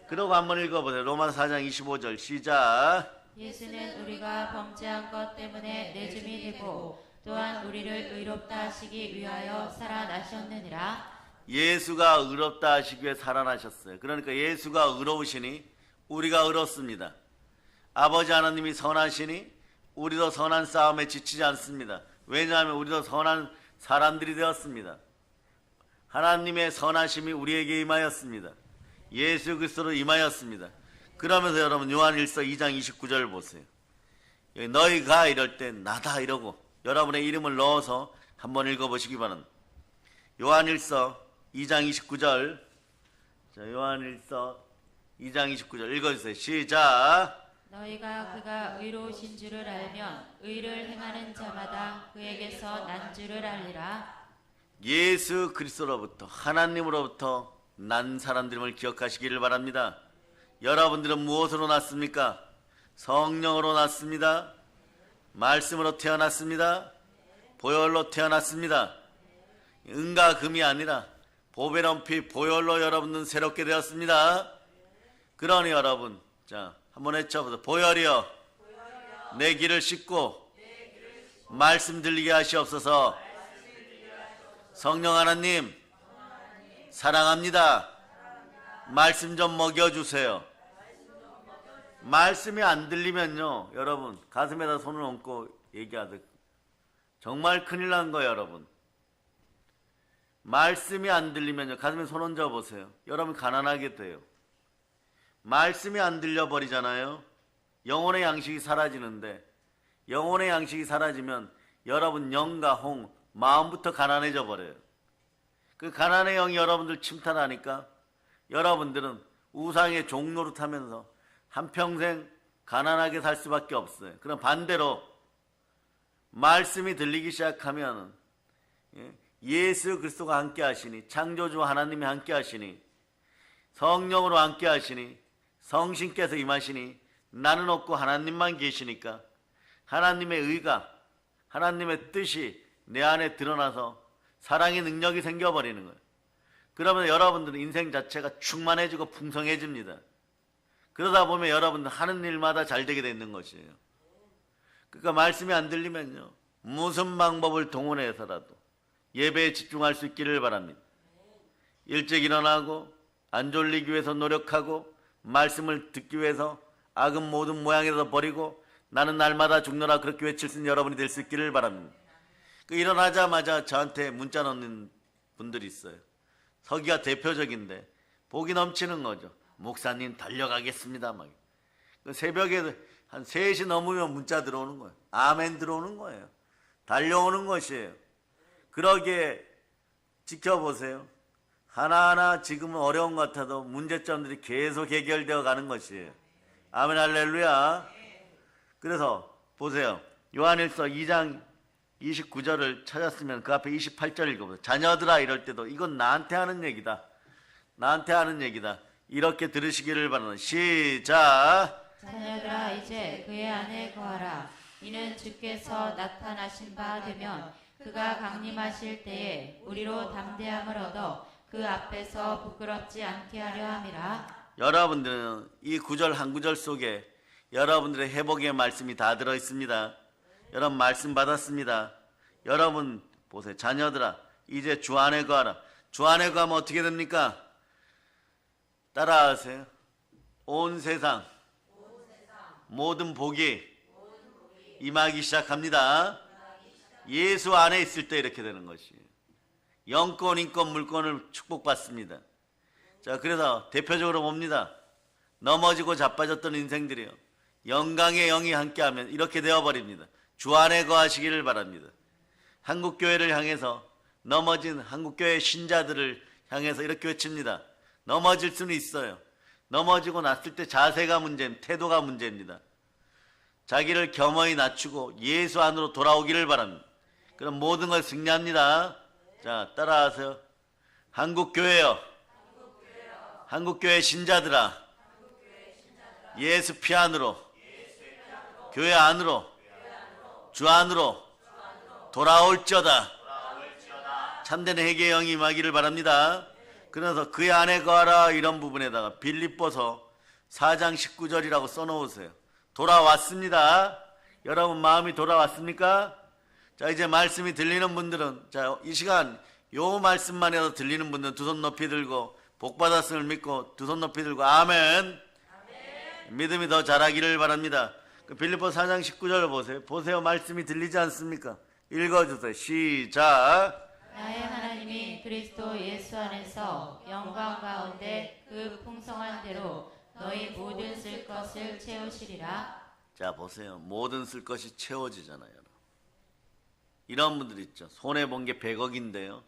그러고 한번 읽어보세요. 로마서 4장 25절 시작. 예수는 우리가 범죄한 것 때문에 내줌이 되고 또한 우리를 의롭다 하시기 위하여 살아나셨느니라. 예수가 의롭다 하시기 위해 살아나셨어요. 그러니까 예수가 의로우시니 우리가 의롭습니다. 아버지 하나님이 선하시니 우리도 선한 싸움에 지치지 않습니다. 왜냐하면 우리도 선한 사람들이 되었습니다. 하나님의 선하심이 우리에게 임하였습니다. 예수 그리스도로 임하였습니다. 그러면서 여러분 요한일서 2장 29절 보세요. 여기 너희가 이럴 때 나다 이러고 여러분의 이름을 넣어서 한번 읽어보시기 바랍니다. 요한일서 2장 29절. 자, 요한일서 2장 29절 읽어주세요. 시작. 너희가 그가 의로우신 줄을 알면 의를 행하는 자마다 그에게서 난 줄을 알리라. 예수 그리스도로부터 하나님으로부터 난 사람들임을 기억하시기를 바랍니다. 여러분들은 무엇으로 났습니까? 성령으로 났습니다. 말씀으로 태어났습니다. 보혈로 태어났습니다. 은과 금이 아니라 보배로운 피 보혈로 여러분은 새롭게 되었습니다. 그러니 여러분, 자 한번 외쳐보세요. 보혈이여 내 길을 씻고 말씀 들리게 하시옵소서. 성령 하나님 사랑합니다. 말씀 좀 먹여주세요. 말씀이 안 들리면요 여러분 가슴에다 손을 얹고 얘기하듯 정말 큰일 난 거예요. 여러분 말씀이 안 들리면요 가슴에 손 얹어 보세요. 여러분 가난하게 돼요. 말씀이 안 들려버리잖아요. 영혼의 양식이 사라지는데 영혼의 양식이 사라지면 여러분 영과 홍 마음부터 가난해져 버려요. 그 가난의 영이 여러분들 침탈하니까 여러분들은 우상의 종노릇하면서 한평생 가난하게 살 수밖에 없어요. 그럼 반대로 말씀이 들리기 시작하면 예수 그리스도가 함께 하시니 창조주 하나님이 함께 하시니 성령으로 함께 하시니 성신께서 임하시니 나는 없고 하나님만 계시니까 하나님의 의가 하나님의 뜻이 내 안에 드러나서 사랑의 능력이 생겨버리는 거예요. 그러면 여러분들은 인생 자체가 충만해지고 풍성해집니다. 그러다 보면 여러분들 하는 일마다 잘 되게 되는 것이에요. 그러니까 말씀이 안 들리면요 무슨 방법을 동원해서라도 예배에 집중할 수 있기를 바랍니다. 일찍 일어나고 안 졸리기 위해서 노력하고 말씀을 듣기 위해서 악은 모든 모양에서 버리고 나는 날마다 죽노라 그렇게 외칠 수 있는 여러분이 될 수 있기를 바랍니다. 일어나자마자 저한테 문자 넣는 분들이 있어요. 서기가 대표적인데 복이 넘치는 거죠. 목사님 달려가겠습니다. 막. 새벽에 한 3시 넘으면 문자 들어오는 거예요. 아멘 들어오는 거예요. 달려오는 것이에요. 그러기에 지켜보세요. 하나하나 지금은 어려운 것 같아도 문제점들이 계속 해결되어 가는 것이에요. 아멘 할렐루야. 그래서 보세요. 요한일서 2장 29절을 찾았으면 그 앞에 28절 읽어보세요. 자녀들아 이럴 때도 이건 나한테 하는 얘기다. 나한테 하는 얘기다. 이렇게 들으시기를 바라는 시작. 자녀들아 이제 그의 안에 거하라. 이는 주께서 나타나신 바 되면 그가 강림하실 때에 우리로 담대함을 얻어 그 앞에서 부끄럽지 않게 하려 함이라. 여러분들은 이 구절 한 구절 속에 여러분들의 회복의 말씀이 다 들어 있습니다. 여러분 말씀 받았습니다. 여러분 보세요. 자녀들아, 이제 주 안에 거하라. 주 안에 거하면 어떻게 됩니까? 따라하세요. 온 세상 모든 복이 임하기 시작합니다. 예수 안에 있을 때 이렇게 되는 것이에요. 영권, 인권, 물권을 축복받습니다. 자, 그래서 대표적으로 봅니다. 넘어지고 자빠졌던 인생들이요, 영광의 영이 함께하면 이렇게 되어버립니다. 주 안에 거하시기를 바랍니다. 한국교회를 향해서, 넘어진 한국교회 신자들을 향해서 이렇게 외칩니다. 넘어질 수는 있어요. 넘어지고 났을 때 자세가 문제입니다. 태도가 문제입니다. 자기를 겸허히 낮추고 예수 안으로 돌아오기를 바랍니다. 그럼 모든 걸 승리합니다. 자, 따라하세요. 한국교회여, 한국교회 신자들아, 예수 피 안으로, 교회 안으로, 주 안으로 돌아올지어다. 참된 회개의 영이 임하기를 바랍니다. 그래서 그 안에 거하라, 이런 부분에다가 빌립보서 4장 19절이라고 써놓으세요. 돌아왔습니다. 여러분 마음이 돌아왔습니까? 자, 이제 말씀이 들리는 분들은, 자, 이 시간 요 말씀만 해도 들리는 분들은 두 손 높이 들고, 복 받았음을 믿고 두 손 높이 들고 아멘. 믿음이 더 자라기를 바랍니다. 그 빌립보 4장 19절 보세요. 보세요. 말씀이 들리지 않습니까? 읽어주세요. 시작. 나의 하나님이 그리스도 예수 안에서 영광 가운데 그 풍성한 대로 너희 모든 쓸 것을 채우시리라. 자, 보세요. 모든 쓸 것이 채워지잖아요. 이런 분들 있죠. 손해본 게 100억인데요,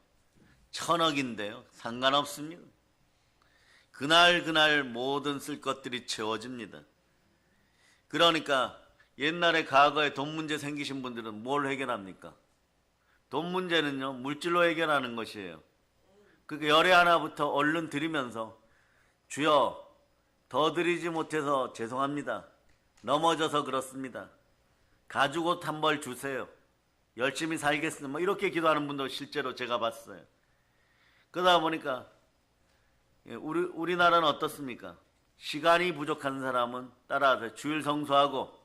1000억인데요, 상관없습니다. 그날 모든 쓸 것들이 채워집니다. 그러니까 옛날에 과거에 돈 문제 생기신 분들은 뭘 해결합니까? 돈 문제는요, 물질로 해결하는 것이에요. 그러니까 열애 하나부터 얼른 드리면서, 주여 더 드리지 못해서 죄송합니다. 넘어져서 그렇습니다. 가죽옷 한 벌 주세요. 열심히 살겠습니다. 뭐 이렇게 기도하는 분도 실제로 제가 봤어요. 그러다 보니까 우리나라는 어떻습니까? 시간이 부족한 사람은 따라서 주일 성수하고,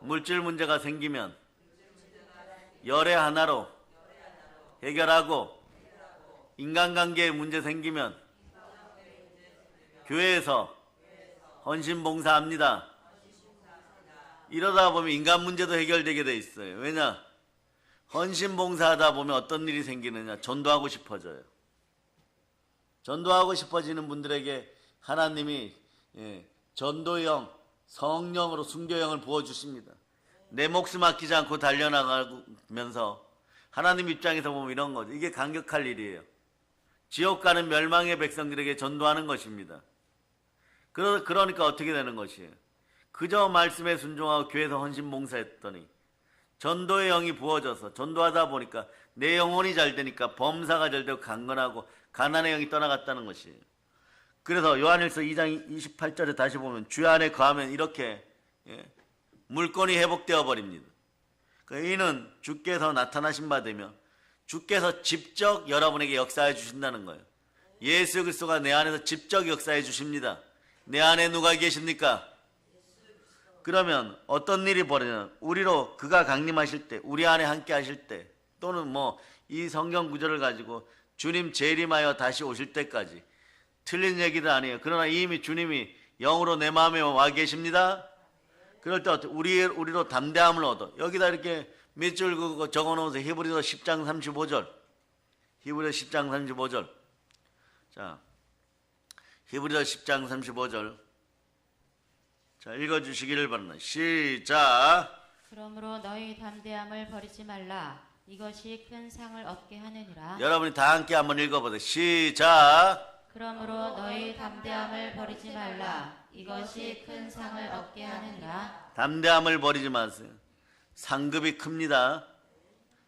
물질 문제가 생기면 열애 하나로 해결하고, 인간관계에 문제 생기면 교회에서 헌신봉사합니다. 이러다 보면 인간 문제도 해결되게 돼 있어요. 왜냐? 헌신봉사하다 보면 어떤 일이 생기느냐? 전도하고 싶어져요. 전도하고 싶어지는 분들에게 하나님이 전도의 영, 성령으로 순교의 영을 부어주십니다. 내 목숨 아끼지 않고 달려나가면서 하나님 입장에서 보면 이런 거죠. 이게 감격할 일이에요. 지옥 가는 멸망의 백성들에게 전도하는 것입니다. 그러니까 어떻게 되는 것이에요? 그저 말씀에 순종하고 교회에서 헌신봉사했더니 전도의 영이 부어져서 전도하다 보니까 내 영혼이 잘 되니까 범사가 잘 되고 강건하고 가난의 영이 떠나갔다는 것이에요. 그래서 요한일서 2장 28절에 다시 보면 주 안에 거하면 이렇게 물권이 회복되어 버립니다. 이는 주께서 나타나신 바 되며 주께서 직접 여러분에게 역사해 주신다는 거예요. 예수 그리스도가 내 안에서 직접 역사해 주십니다. 내 안에 누가 계십니까? 그러면 어떤 일이 벌어지냐? 우리로 그가 강림하실 때, 우리 안에 함께 하실 때, 또는 뭐 이 성경 구절을 가지고 주님 재림하여 다시 오실 때까지, 틀린 얘기도 아니에요. 그러나 이미 주님이 영으로 내 마음에 와 계십니다. 그럴 때 어떻게 우리로 담대함을 얻어. 여기다 이렇게 몇 줄 그거 적어놓으세요. 히브리서 10장 35절. 히브리서 10장 35절. 자, 히브리서 10장 35절. 자, 읽어주시기를 바랍니다. 시작. 그러므로 너희 담대함을 버리지 말라. 이것이 큰 상을 얻게 하느니라. 여러분이 다 함께 한번 읽어보세요. 시작. 그러므로 너희 담대함을 버리지 말라. 이것이 큰 상을 얻게 하느니라. 담대함을 버리지 마세요. 상급이 큽니다.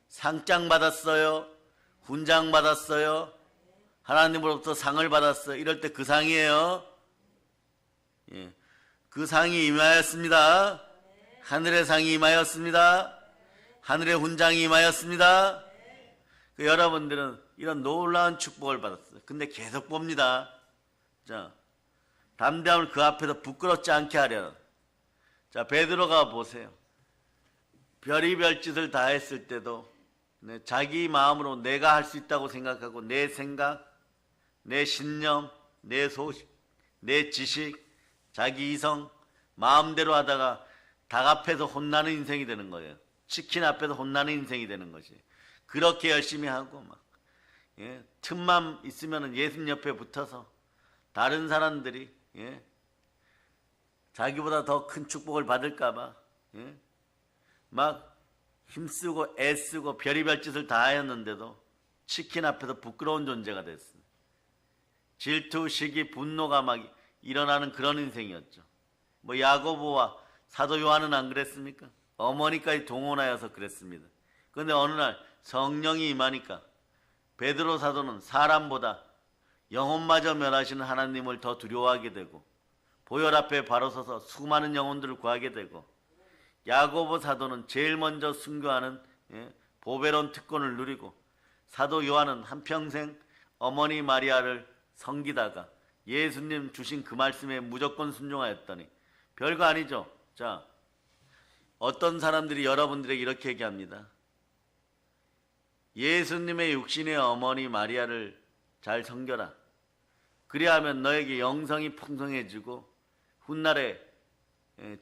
상장 받았어요. 훈장 받았어요. 하나님으로부터 상을 받았어요. 이럴 때 그 상이에요. 예. 그 상이 임하였습니다. 하늘의 상이 임하였습니다. 하늘의 훈장이 임하였습니다. 그 여러분들은 이런 놀라운 축복을 받았어요. 근데 계속 봅니다. 자, 담대함을 그 앞에서 부끄럽지 않게 하려는. 자, 베드로가 보세요. 별의별 짓을 다 했을 때도 자기 마음으로 내가 할 수 있다고 생각하고 내 생각, 내 신념, 내 소식, 내 지식, 자기 이성 마음대로 하다가 닭 앞에서 혼나는 인생이 되는 거예요. 치킨 앞에서 혼나는 인생이 되는 것이. 그렇게 열심히 하고 막 틈만 있으면 예수님 옆에 붙어서 다른 사람들이 자기보다 더 큰 축복을 받을까봐 막 힘쓰고 애쓰고 별의별 짓을 다 하였는데도 치킨 앞에서 부끄러운 존재가 됐어요. 질투, 시기, 분노가 막 일어나는 그런 인생이었죠. 뭐 야고보와 사도 요한은 안 그랬습니까? 어머니까지 동원하여서 그랬습니다. 그런데 어느 날 성령이 임하니까 베드로 사도는 사람보다 영혼마저 멸하시는 하나님을 더 두려워하게 되고 보혈 앞에 바로 서서 수많은 영혼들을 구하게 되고 야고보 사도는 제일 먼저 순교하는 보배로운 특권을 누리고 사도 요한은 한평생 어머니 마리아를 섬기다가 예수님 주신 그 말씀에 무조건 순종하였더니 별거 아니죠. 자, 어떤 사람들이 여러분들에게 이렇게 얘기합니다. 예수님의 육신의 어머니 마리아를 잘 섬겨라. 그리하면 너에게 영성이 풍성해지고 훗날에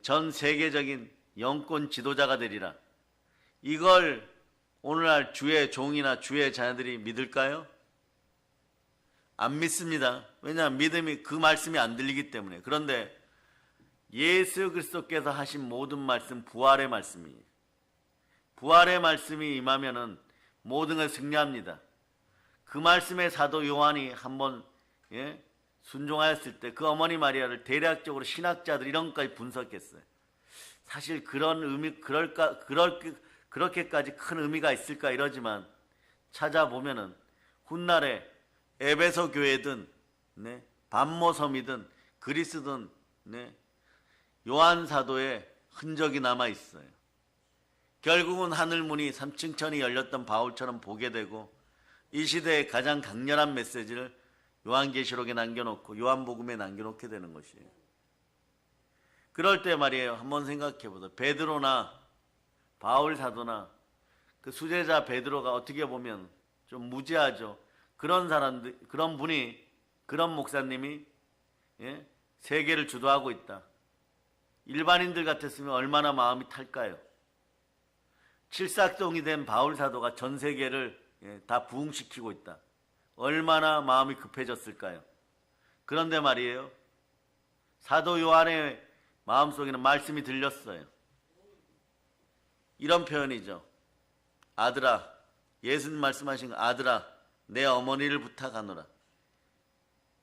전 세계적인 영권 지도자가 되리라. 이걸 오늘날 주의 종이나 주의 자녀들이 믿을까요? 안 믿습니다. 왜냐하면 믿음이 그 말씀이 안 들리기 때문에. 그런데 예수 그리스도께서 하신 모든 말씀 부활의 말씀이에요. 부활의 말씀이 임하면은 모든 걸 승리합니다. 그 말씀에 사도 요한이 한번 순종하였을 때 그 어머니 마리아를 대략적으로 신학자들 이런 것까지 분석했어요. 사실 그런 의미 그렇게까지 큰 의미가 있을까 이러지만 찾아보면은 훗날에 에베소 교회든 반모섬이든 그리스든 요한 사도의 흔적이 남아 있어요. 결국은 하늘문이 3층 천이 열렸던 바울처럼 보게 되고 이 시대의 가장 강렬한 메시지를 요한계시록에 남겨놓고 요한복음에 남겨놓게 되는 것이에요. 그럴 때 말이에요. 한번 생각해보세요. 베드로나 바울 사도나 그 수제자 베드로가 어떻게 보면 좀 무지하죠. 그런 사람들, 그런 분이, 그런 목사님이 세계를 주도하고 있다. 일반인들 같았으면 얼마나 마음이 탈까요? 칠삭동이 된 바울 사도가 전 세계를 다 부흥시키고 있다. 얼마나 마음이 급해졌을까요? 그런데 말이에요. 사도 요한의 마음속에는 말씀이 들렸어요. 이런 표현이죠. 아들아, 예수님 말씀하신 거, 아들아, 내 어머니를 부탁하노라.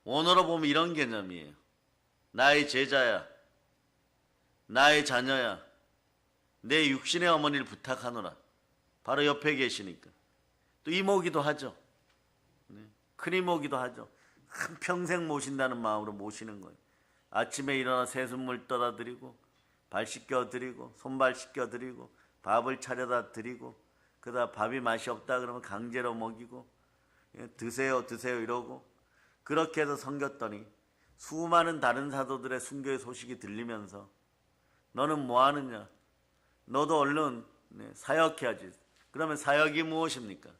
원어로 보면 이런 개념이에요. 나의 제자야, 나의 자녀야, 내 육신의 어머니를 부탁하노라. 바로 옆에 계시니까. 또 이모기도 하죠. 큰 이모기도 하죠. 한평생 모신다는 마음으로 모시는 거예요. 아침에 일어나 새순물 떠다 드리고 발 씻겨 드리고 손발 씻겨 드리고 밥을 차려다 드리고 그러다 밥이 맛이 없다 그러면 강제로 먹이고 드세요 드세요 이러고 그렇게 해서 섬겼더니 수많은 다른 사도들의 순교의 소식이 들리면서 너는 뭐 하느냐? 너도 얼른 사역해야지. 그러면 사역이 무엇입니까?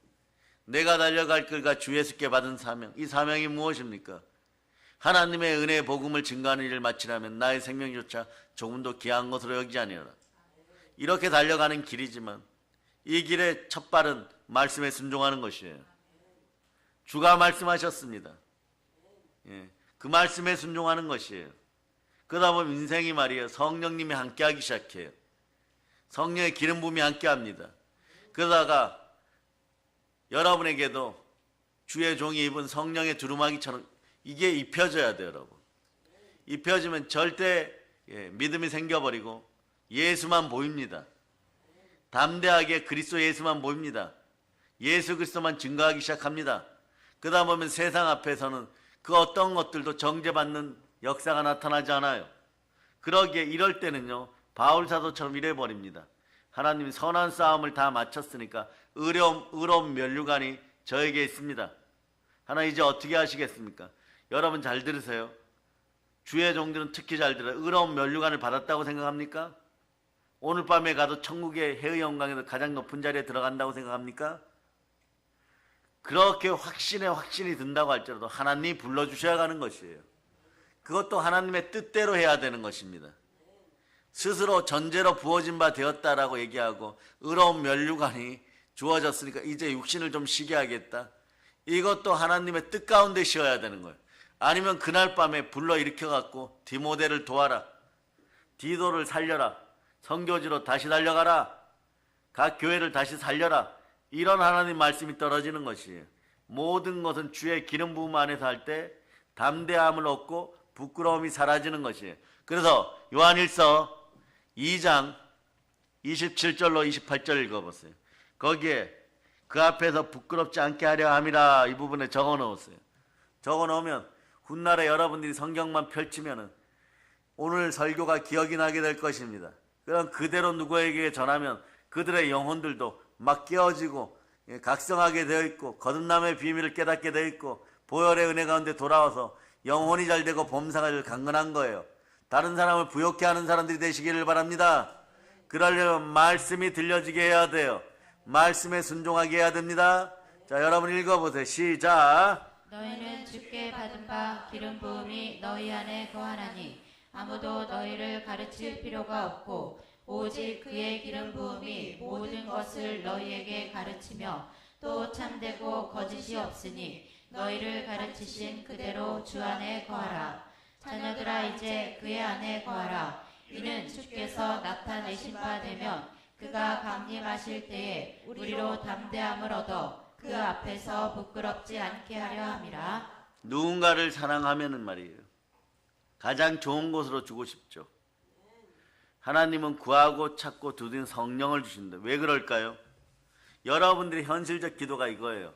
내가 달려갈 길과 주 예수께 받은 사명, 이 사명이 무엇입니까? 하나님의 은혜의 복음을 증거하는 일을 마치려면 나의 생명조차 조금도 귀한 것으로 여기지 아니하라. 이렇게 달려가는 길이지만 이 길의 첫 발은 말씀에 순종하는 것이에요. 주가 말씀하셨습니다. 그 말씀에 순종하는 것이에요. 그러다 보면 인생이 말이에요. 성령님이 함께하기 시작해요. 성령의 기름 부음이 함께합니다. 그러다가 여러분에게도 주의 종이 입은 성령의 두루마기처럼 이게 입혀져야 돼요, 여러분. 입혀지면 절대 믿음이 생겨버리고 예수만 보입니다. 담대하게 그리스도 예수만 보입니다. 예수 그리스도만 증거하기 시작합니다. 그러다 보면 세상 앞에서는 그 어떤 것들도 정죄받는 역사가 나타나지 않아요. 그러기에 이럴 때는요, 바울 사도처럼 이래버립니다. 하나님이 선한 싸움을 다 마쳤으니까 의로운 면류관이 저에게 있습니다. 하나님 이제 어떻게 하시겠습니까? 여러분 잘 들으세요. 주의 종들은 특히 잘 들어요. 의로운 면류관을 받았다고 생각합니까? 오늘 밤에 가도 천국의 해의 영광에서 가장 높은 자리에 들어간다고 생각합니까? 그렇게 확신이 든다고 할지라도 하나님이 불러주셔야 가는 것이에요. 그것도 하나님의 뜻대로 해야 되는 것입니다. 스스로 전제로 부어진 바 되었다라고 얘기하고 의로운 면류관이 주어졌으니까 이제 육신을 좀 쉬게 하겠다. 이것도 하나님의 뜻 가운데 쉬어야 되는 거예요. 아니면 그날 밤에 불러 일으켜갖고 디모데를 도와라. 디도를 살려라. 선교지로 다시 달려가라. 각 교회를 다시 살려라. 이런 하나님 말씀이 떨어지는 것이에요. 모든 것은 주의 기름 부음 안에서 할 때 담대함을 얻고 부끄러움이 사라지는 것이에요. 그래서 요한일서 2장 27절로 28절 읽어보세요. 거기에 그 앞에서 부끄럽지 않게 하려 함이라 이 부분에 적어 놓으세요. 적어 놓으면 훗날에 여러분들이 성경만 펼치면은 오늘 설교가 기억이 나게 될 것입니다. 그럼 그대로 누구에게 전하면 그들의 영혼들도 막 깨어지고 각성하게 되어 있고 거듭남의 비밀을 깨닫게 되어 있고 보혈의 은혜 가운데 돌아와서 영혼이 잘되고 범사가 강건한 거예요. 다른 사람을 부욕해 하는 사람들이 되시기를 바랍니다. 그러려면 말씀이 들려지게 해야 돼요. 말씀에 순종하게 해야 됩니다. 자, 여러분 읽어보세요. 시작. 너희는 주께 받은 바 기름 부음이 너희 안에 거하나니 아무도 너희를 가르칠 필요가 없고 오직 그의 기름 부음이 모든 것을 너희에게 가르치며 또 참되고 거짓이 없으니 너희를 가르치신 그대로 주 안에 거하라. 자녀들아 이제 그의 안에 거하라. 이는 주께서 나타내신 바 되면 그가 강림하실 때에 우리로 담대함을 얻어 그 앞에서 부끄럽지 않게 하려 함이라. 누군가를 사랑하면은 말이에요. 가장 좋은 곳으로 주고 싶죠. 하나님은 구하고 찾고 두드린 성령을 주신다. 왜 그럴까요? 여러분들의 현실적 기도가 이거예요.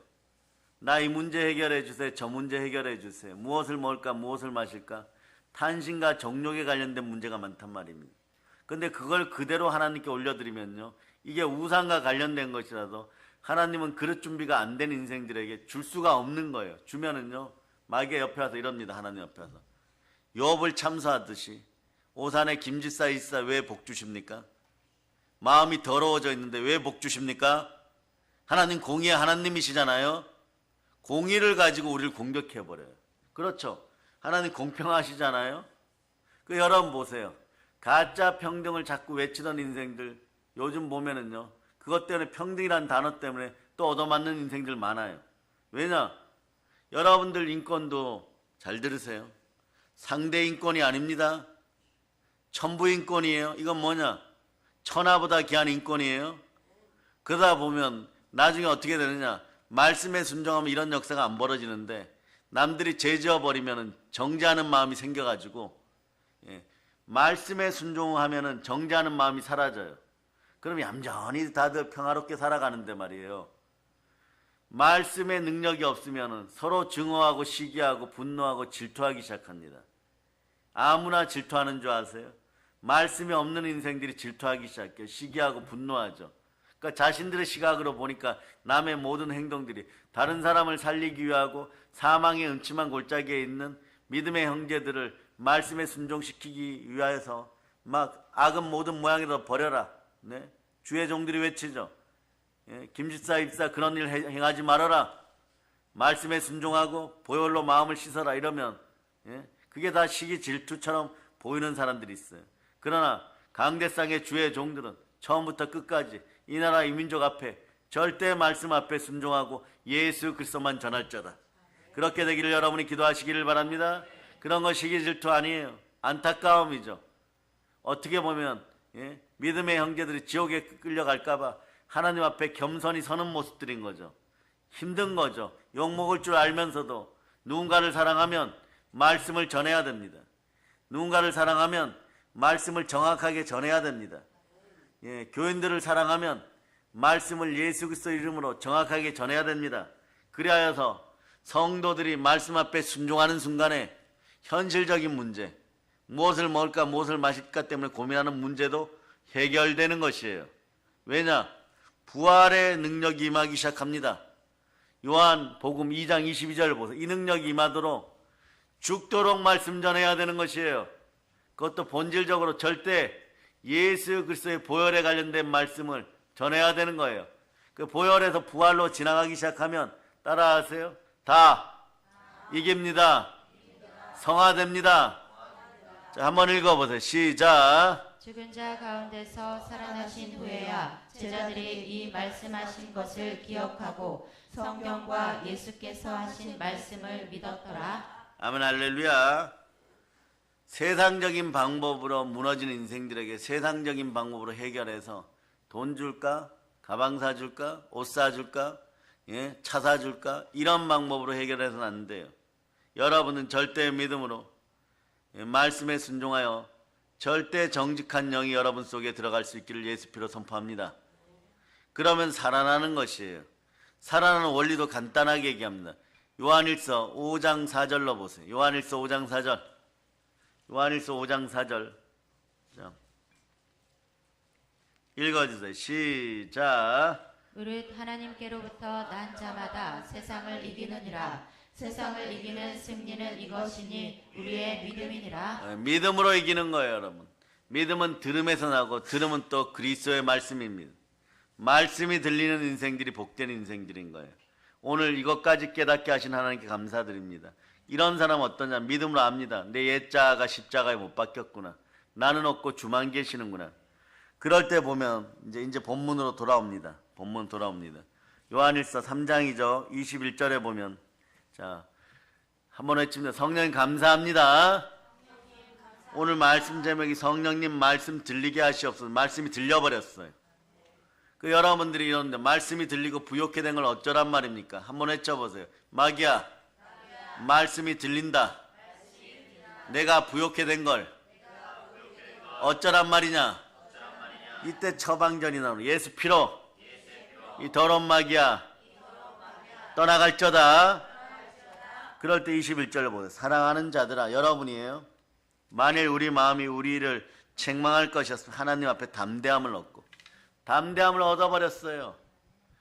나 이 문제 해결해 주세요. 저 문제 해결해 주세요. 무엇을 먹을까? 무엇을 마실까? 탄신과 정욕에 관련된 문제가 많단 말입니다. 근데 그걸 그대로 하나님께 올려드리면요. 이게 우상과 관련된 것이라도 하나님은 그릇 준비가 안 된 인생들에게 줄 수가 없는 거예요. 주면은요. 마귀의 옆에 와서 이럽니다. 하나님 옆에 와서. 욥을 참수하듯이 오산에 김지사 이사 왜 복 주십니까? 마음이 더러워져 있는데 왜 복 주십니까? 하나님 공의의 하나님이시잖아요. 공의를 가지고 우리를 공격해버려요. 그렇죠. 하나님 공평하시잖아요. 그 여러분 보세요. 가짜 평등을 자꾸 외치던 인생들 요즘 보면은요. 그것 때문에 평등이라는 단어 때문에 또 얻어맞는 인생들 많아요. 왜냐? 여러분들 인권도 잘 들으세요. 상대 인권이 아닙니다. 천부 인권이에요. 이건 뭐냐? 천하보다 귀한 인권이에요. 그러다 보면 나중에 어떻게 되느냐? 말씀에 순종하면 이런 역사가 안 벌어지는데 남들이 죄지어 버리면 정죄하는 마음이 생겨가지고 말씀에 순종하면 정죄하는 마음이 사라져요. 그럼 얌전히 다들 평화롭게 살아가는데 말이에요. 말씀의 능력이 없으면 서로 증오하고 시기하고 분노하고 질투하기 시작합니다. 아무나 질투하는 줄 아세요? 말씀이 없는 인생들이 질투하기 시작해요. 시기하고 분노하죠. 그러니까 자신들의 시각으로 보니까 남의 모든 행동들이 다른 사람을 살리기 위하고 사망의 음침한 골짜기에 있는 믿음의 형제들을 말씀에 순종시키기 위하여서 막 악은 모든 모양에서 버려라. 네? 주의 종들이 외치죠. 김집사 입사 그런 일 행하지 말아라. 말씀에 순종하고 보혈로 마음을 씻어라 이러면 그게 다 시기 질투처럼 보이는 사람들이 있어요. 그러나 강대상의 주의 종들은 처음부터 끝까지 이 나라 이 민족 앞에 절대 말씀 앞에 순종하고 예수 그리스도만 전할 자다. 그렇게 되기를 여러분이 기도하시기를 바랍니다. 그런 거 시기 질투 아니에요. 안타까움이죠. 어떻게 보면 믿음의 형제들이 지옥에 끌려갈까봐 하나님 앞에 겸손히 서는 모습들인 거죠. 힘든 거죠. 욕먹을 줄 알면서도 누군가를 사랑하면 말씀을 전해야 됩니다. 누군가를 사랑하면 말씀을 정확하게 전해야 됩니다. 교인들을 사랑하면 말씀을 예수 그리스도 이름으로 정확하게 전해야 됩니다. 그리하여서 성도들이 말씀 앞에 순종하는 순간에 현실적인 문제, 무엇을 먹을까 무엇을 마실까 때문에 고민하는 문제도 해결되는 것이에요. 왜냐? 부활의 능력이 임하기 시작합니다. 요한 복음 2장 22절 보세요. 이 능력이 임하도록 죽도록 말씀 전해야 되는 것이에요. 그것도 본질적으로 절대 예수 그리스도의 보혈에 관련된 말씀을 전해야 되는 거예요. 그 보혈에서 부활로 지나가기 시작하면 따라하세요. 다 이깁니다. 성화됩니다. 자, 한번 읽어보세요. 시작. 죽은 자 가운데서 살아나신 후에야 제자들이 이 말씀하신 것을 기억하고 성경과 예수께서 하신 말씀을 믿었더라. 아멘 할렐루야. 세상적인 방법으로 무너진 인생들에게 세상적인 방법으로 해결해서 돈 줄까? 가방 사줄까? 옷 사줄까? 예? 차 사줄까? 이런 방법으로 해결해서는 안 돼요. 여러분은 절대의 믿음으로 말씀에 순종하여 절대 정직한 영이 여러분 속에 들어갈 수 있기를 예수 피로 선포합니다. 그러면 살아나는 것이에요. 살아나는 원리도 간단하게 얘기합니다. 요한일서 5장 4절로 보세요. 요한일서 5장 4절. 요한일서 5장 4절. 자, 읽어주세요. 시작. 무릇 하나님께로부터 난 자마다 세상을 이기느니라. 세상을 이기는 승리는 이것이니 우리의 믿음이니라. 믿음으로 이기는 거예요, 여러분. 믿음은 들음에서 나고 들음은 또 그리스도의 말씀입니다. 말씀이 들리는 인생들이 복된 인생들인 거예요. 오늘 이것까지 깨닫게 하신 하나님께 감사드립니다. 이런 사람은 어떠냐? 믿음으로 압니다. 내 옛자가 십자가에 못 박혔구나. 나는 없고 주만 계시는구나. 그럴 때 보면 이제 본문으로 돌아옵니다. 본문 돌아옵니다. 요한일서 3장이죠. 21절에 보면 자, 한번 외칩니다. 성령님 감사합니다. 오늘 말씀 제목이 성령님 말씀 들리게 하시옵소서. 말씀이 들려버렸어요. 그 여러분들이 이러는데 말씀이 들리고 부욕해 된 걸 어쩌란 말입니까? 한번 외쳐보세요. 마귀야, 말씀이 들린다. 내가 부욕해 된 걸 어쩌란 말이냐? 이때 처방전이 나오는 예수 피로 이 더러운 마귀야 떠나갈저다. 그럴 때 21절을 보세요. 사랑하는 자들아, 여러분이에요. 만일 우리 마음이 우리를 책망할 것이었으면 하나님 앞에 담대함을 얻고 담대함을 얻어버렸어요.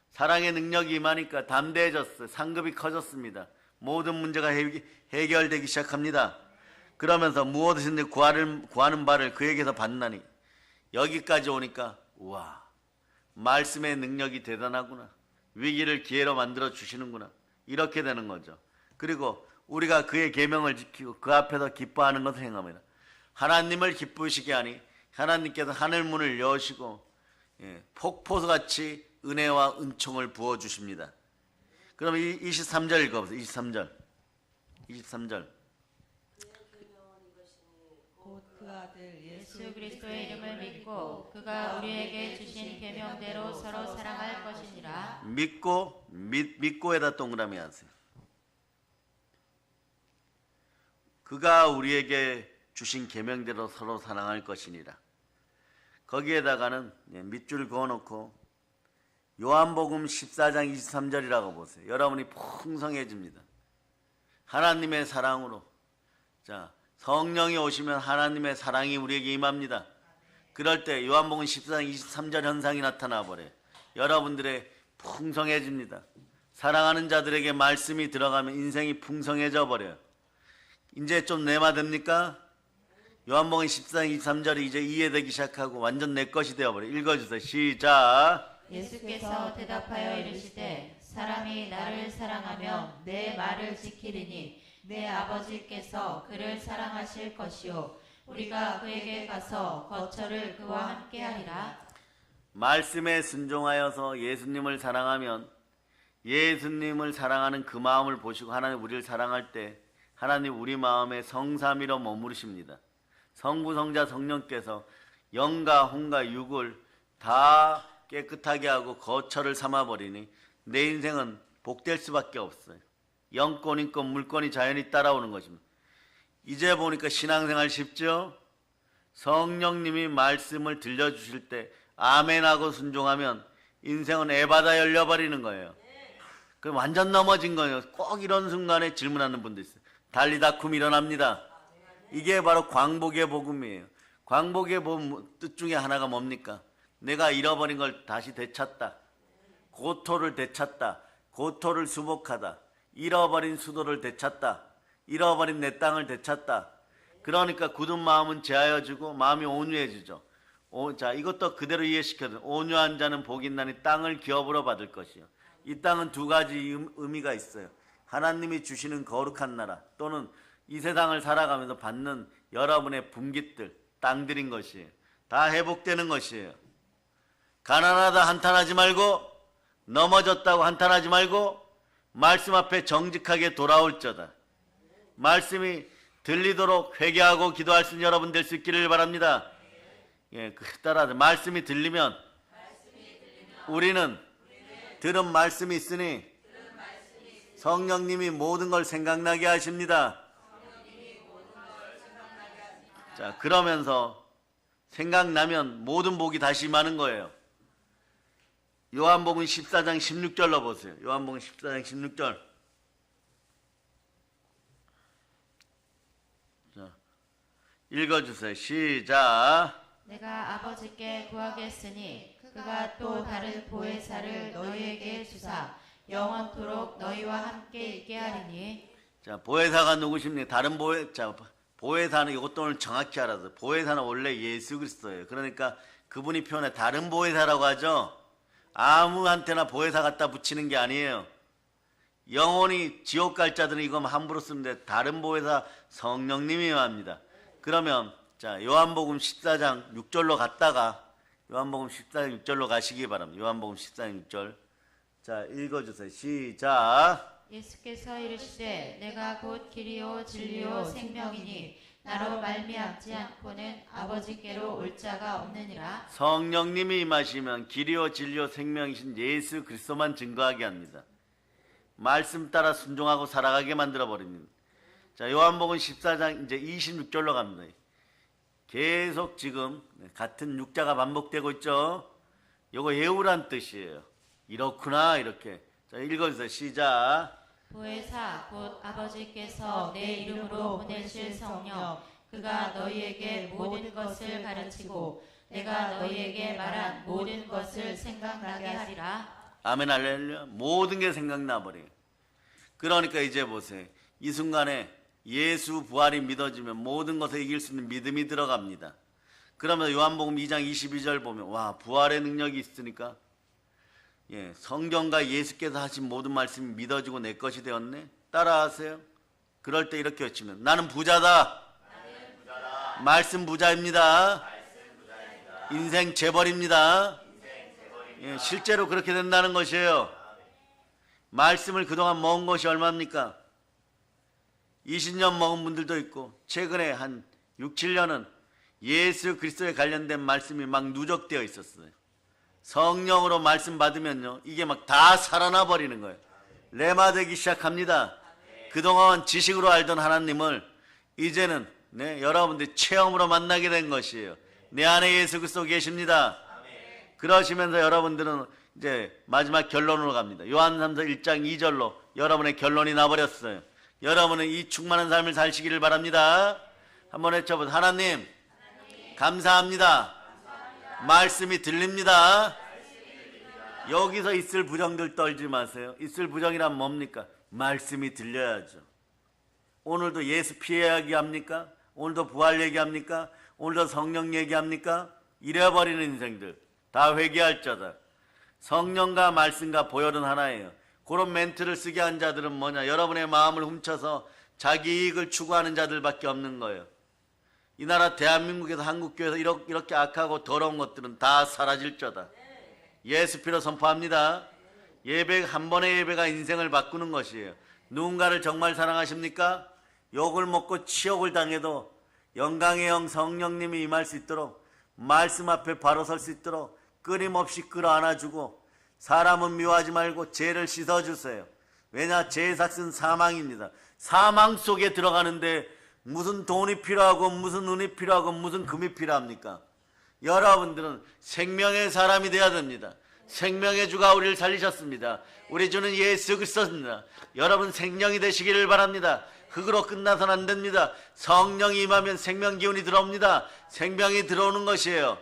사랑의 능력이 임하니까 담대해졌어요. 상급이 커졌습니다. 모든 문제가 해결되기 시작합니다. 그러면서 무엇이든지 구하는 바를 그에게서 받나니 여기까지 오니까 우와, 말씀의 능력이 대단하구나. 위기를 기회로 만들어 주시는구나. 이렇게 되는 거죠. 그리고 우리가 그의 계명을 지키고 그 앞에서 기뻐하는 것을 행합니다. 하나님을 기쁘시게 하니 하나님께서 하늘 문을 여시고 폭포수같이 은혜와 은총을 부어주십니다. 그럼 23절 읽어보세요. 23절. 곧 그 아들 예수 그리스도의 이름을 믿고 그가 우리에게 주신 계명대로 서로 사랑할 것이니라. 믿고에다 동그라미 하세요. 그가 우리에게 주신 계명대로 서로 사랑할 것이니라. 거기에다가는 밑줄 그어놓고 요한복음 14장 23절이라고 보세요. 여러분이 풍성해집니다. 하나님의 사랑으로. 자, 성령이 오시면 하나님의 사랑이 우리에게 임합니다. 그럴 때 요한복음 14장 23절 현상이 나타나 버려요. 여러분들의 풍성해집니다. 사랑하는 자들에게 말씀이 들어가면 인생이 풍성해져 버려요. 이제 좀 내마됩니까? 요한복음 14장 23절이 이제 이해되기 시작하고 완전 내 것이 되어버려요. 읽어주세요. 시작. 예수께서 대답하여 이르시되 사람이 나를 사랑하며 내 말을 지키리니 내 아버지께서 그를 사랑하실 것이요 우리가 그에게 가서 거처를 그와 함께 하리라. 말씀에 순종하여서 예수님을 사랑하면 예수님을 사랑하는 그 마음을 보시고 하나님 우리를 사랑할 때 하나님 우리 마음에 성삼위로 머무르십니다. 성부, 성자, 성령께서 영과 혼과 육을 다 깨끗하게 하고 거처를 삼아버리니 내 인생은 복될 수밖에 없어요. 영권, 인권, 물권이 자연히 따라오는 것입니다. 이제 보니까 신앙생활 쉽죠? 성령님이 말씀을 들려주실 때 아멘하고 순종하면 인생은 에바다 열려버리는 거예요. 그럼 완전 넘어진 거예요. 꼭 이런 순간에 질문하는 분도 있어요. 달리다쿰 일어납니다. 이게 바로 광복의 복음이에요. 광복의 복음 뜻 중에 하나가 뭡니까? 내가 잃어버린 걸 다시 되찾다. 고토를 되찾다. 고토를 수복하다. 잃어버린 수도를 되찾다. 잃어버린 내 땅을 되찾다. 그러니까 굳은 마음은 제하여지고 마음이 온유해지죠. 자, 이것도 그대로 이해시켜도 온유한 자는 복이 있나니 땅을 기업으로 받을 것이요. 이 땅은 두 가지 의미가 있어요. 하나님이 주시는 거룩한 나라 또는 이 세상을 살아가면서 받는 여러분의 분깃들, 땅들인 것이에요. 다 회복되는 것이에요. 가난하다 한탄하지 말고, 넘어졌다고 한탄하지 말고, 말씀 앞에 정직하게 돌아올 자다. 말씀이 들리도록 회개하고 기도할 수 있는 여러분 될 수 있기를 바랍니다. 예, 따라서 말씀이 들리면 우리는 들은 말씀이 있으니 성령님이 모든 걸 생각나게 하십니다. 자, 그러면서 생각나면 모든 복이 다시 임하는 거예요. 요한복음 14장 16절로 보세요. 요한복음 14장 16절. 자, 읽어주세요. 시작. 내가 아버지께 구하겠으니 그가 또 다른 보혜사를 너희에게 주사 영원토록 너희와 함께 있게 하리니. 자, 보혜사가 누구십니까? 다른 보혜사는 이것도 오늘 정확히 알아서 보혜사는 원래 예수 그리스도예요. 그러니까 그분이 표현해 다른 보혜사라고 하죠. 아무한테나 보혜사 갖다 붙이는 게 아니에요. 영원히 지옥 갈 자들은 이거 함부로 쓰는데 다른 보혜사 성령님이 합니다. 그러면 자, 요한복음 14장 6절로 갔다가 요한복음 14장 6절로 가시기 바랍니다. 요한복음 14장 6절. 자, 읽어주세요. 시작. 예수께서 이르시되 내가 곧 길이요 진리요 생명이니 나로 말미암지 않고는 아버지께로 올 자가 없느니라. 성령님이 임하시면 길이요 진리요 생명이신 예수 그리스도만 증거하게 합니다. 말씀 따라 순종하고 살아가게 만들어 버립니다. 자, 요한복음 14장 이제 26절로 갑니다. 계속 지금 같은 육자가 반복되고 있죠. 요거 예우란 뜻이에요. 이렇구나 이렇게. 자, 읽어주세요. 시작. 보혜사 곧 아버지께서 내 이름으로 보내실 성령 그가 너희에게 모든 것을 가르치고 내가 너희에게 말한 모든 것을 생각나게 하리라. 아멘 할렐루야. 모든 게 생각나 버려요. 그러니까 이제 보세요. 이 순간에 예수 부활이 믿어지면 모든 것을 이길 수 있는 믿음이 들어갑니다. 그러면 요한복음 2장 22절 보면 와, 부활의 능력이 있으니까 예, 성경과 예수께서 하신 모든 말씀이 믿어지고 내 것이 되었네. 따라하세요. 그럴 때 이렇게 외치면 나는 부자다. 말씀 부자입니다. 인생 재벌입니다. 예, 실제로 그렇게 된다는 것이에요. 말씀을 그동안 먹은 것이 얼마입니까? 20년 먹은 분들도 있고 최근에 한 6, 7년은 예수 그리스도에 관련된 말씀이 막 누적되어 있었어요. 성령으로 말씀 받으면요 이게 막 다 살아나 버리는 거예요. 레마되기 시작합니다. 그동안 지식으로 알던 하나님을 이제는 여러분들이 체험으로 만나게 된 것이에요. 내 안에 예수 그리스도 계십니다. 그러시면서 여러분들은 이제 마지막 결론으로 갑니다. 요한삼서 1장 2절로 여러분의 결론이 나버렸어요. 여러분은 이 충만한 삶을 사시기를 바랍니다. 한번 외쳐보세요. 하나님 감사합니다. 말씀이 들립니다. 여기서 있을 부정들 떨지 마세요. 있을 부정이란 뭡니까? 말씀이 들려야죠. 오늘도 예수 피해 얘기합니까? 오늘도 부활 얘기합니까? 오늘도 성령 얘기합니까? 잃어버리는 인생들 다 회개할 자다. 성령과 말씀과 보혈은 하나예요. 그런 멘트를 쓰게 한 자들은 뭐냐? 여러분의 마음을 훔쳐서 자기 이익을 추구하는 자들밖에 없는 거예요. 이 나라 대한민국에서 한국교회에서 이렇게 악하고 더러운 것들은 다 사라질 자다. 예수 피로 선포합니다. 예배, 한 번의 예배가 인생을 바꾸는 것이에요. 누군가를 정말 사랑하십니까? 욕을 먹고 치욕을 당해도 영광의 영 성령님이 임할 수 있도록 말씀 앞에 바로 설 수 있도록 끊임없이 끌어안아주고 사람은 미워하지 말고 죄를 씻어주세요. 왜냐? 죄의 삭은 사망입니다. 사망 속에 들어가는데 무슨 돈이 필요하고 무슨 은이 필요하고 무슨 금이 필요합니까? 여러분들은 생명의 사람이 되어야 됩니다. 생명의 주가 우리를 살리셨습니다. 우리 주는 예수 그리스도입니다. 여러분 생명이 되시기를 바랍니다. 흙으로 끝나서는 안 됩니다. 성령이 임하면 생명 기운이 들어옵니다. 생명이 들어오는 것이에요.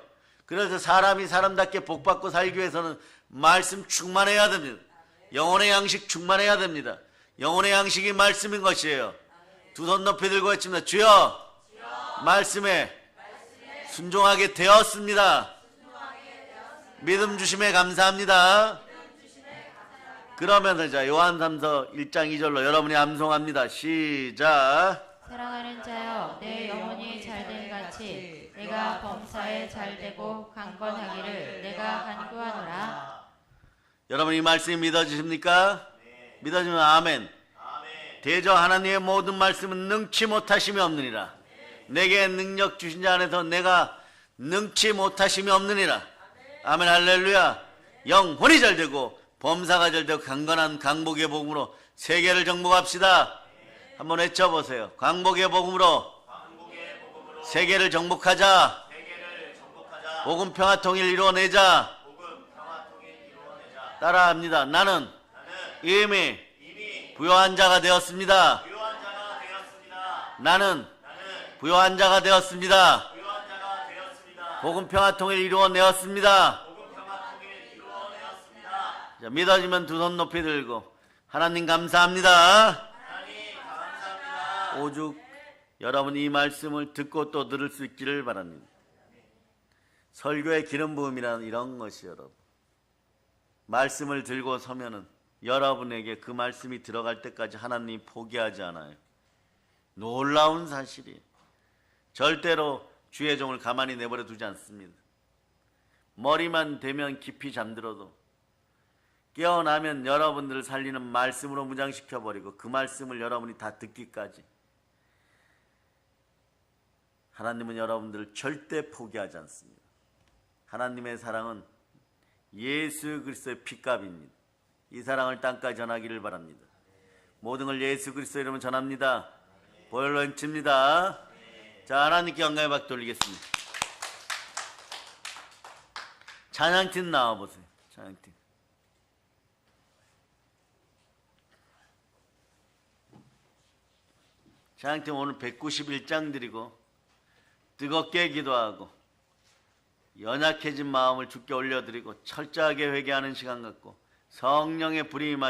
그래서 사람이 사람답게 복받고 살기 위해서는 말씀 충만해야 됩니다. 영혼의 양식 충만해야 됩니다. 영혼의 양식이 말씀인 것이에요. 두 손 높이 들고 외칩니다. 주여, 말씀에 순종하게 되었습니다. 믿음 주심에 감사합니다. 그러면서 자 요한 3서 1장 2절로 여러분이 암송합니다. 시작. 사랑하는 자여, 내 영혼이 잘됨 같이 내가 범사에 잘되고 강건하기를 내가 간구하노라. 여러분 이 말씀이 믿어지십니까? 믿어지면 아멘. 대저 하나님의 모든 말씀은 능치 못하심이 없느니라. 내게 능력 주신 자 안에서 내가 능치 못하심이 없느니라. 아멘. 할렐루야. 영혼이 잘되고 범사가 잘되고 강건한 강복의 복음으로 세계를 정복합시다. 한번 외쳐보세요. 강복의 복음으로 세계를 정복하자. 복음 평화 통일 이루어내자. 따라합니다. 나는 이미 부요한 자가 되었습니다. 나는 부요한 자가 되었습니다. 복음 평화 통일 이루어내었습니다. 자, 믿어지면 두 손 높이 들고 하나님 감사합니다. 오죽 여러분 이 말씀을 듣고 또 들을 수 있기를 바랍니다. 설교의 기름 부음이란 이런 것이 여러분. 말씀을 들고 서면은 여러분에게 그 말씀이 들어갈 때까지 하나님이 포기하지 않아요. 놀라운 사실이에요. 절대로 주의 종을 가만히 내버려 두지 않습니다. 머리만 대면 깊이 잠들어도 깨어나면 여러분들을 살리는 말씀으로 무장시켜버리고 그 말씀을 여러분이 다 듣기까지 하나님은 여러분들을 절대 포기하지 않습니다. 하나님의 사랑은 예수 그리스도의 피값입니다. 이 사랑을 땅까지 전하기를 바랍니다. 모든 걸 예수 그리스도 이름으로 전합니다. 보혈로 힘칩니다. 자, 하나님께 영광의 박 돌리겠습니다. 찬양팀 나와보세요. 찬양팀. 찬양팀 오늘 191장 드리고 뜨겁게 기도하고 연약해진 마음을 주께 올려드리고 철저하게 회개하는 시간 갖고 성령의 불이 임하게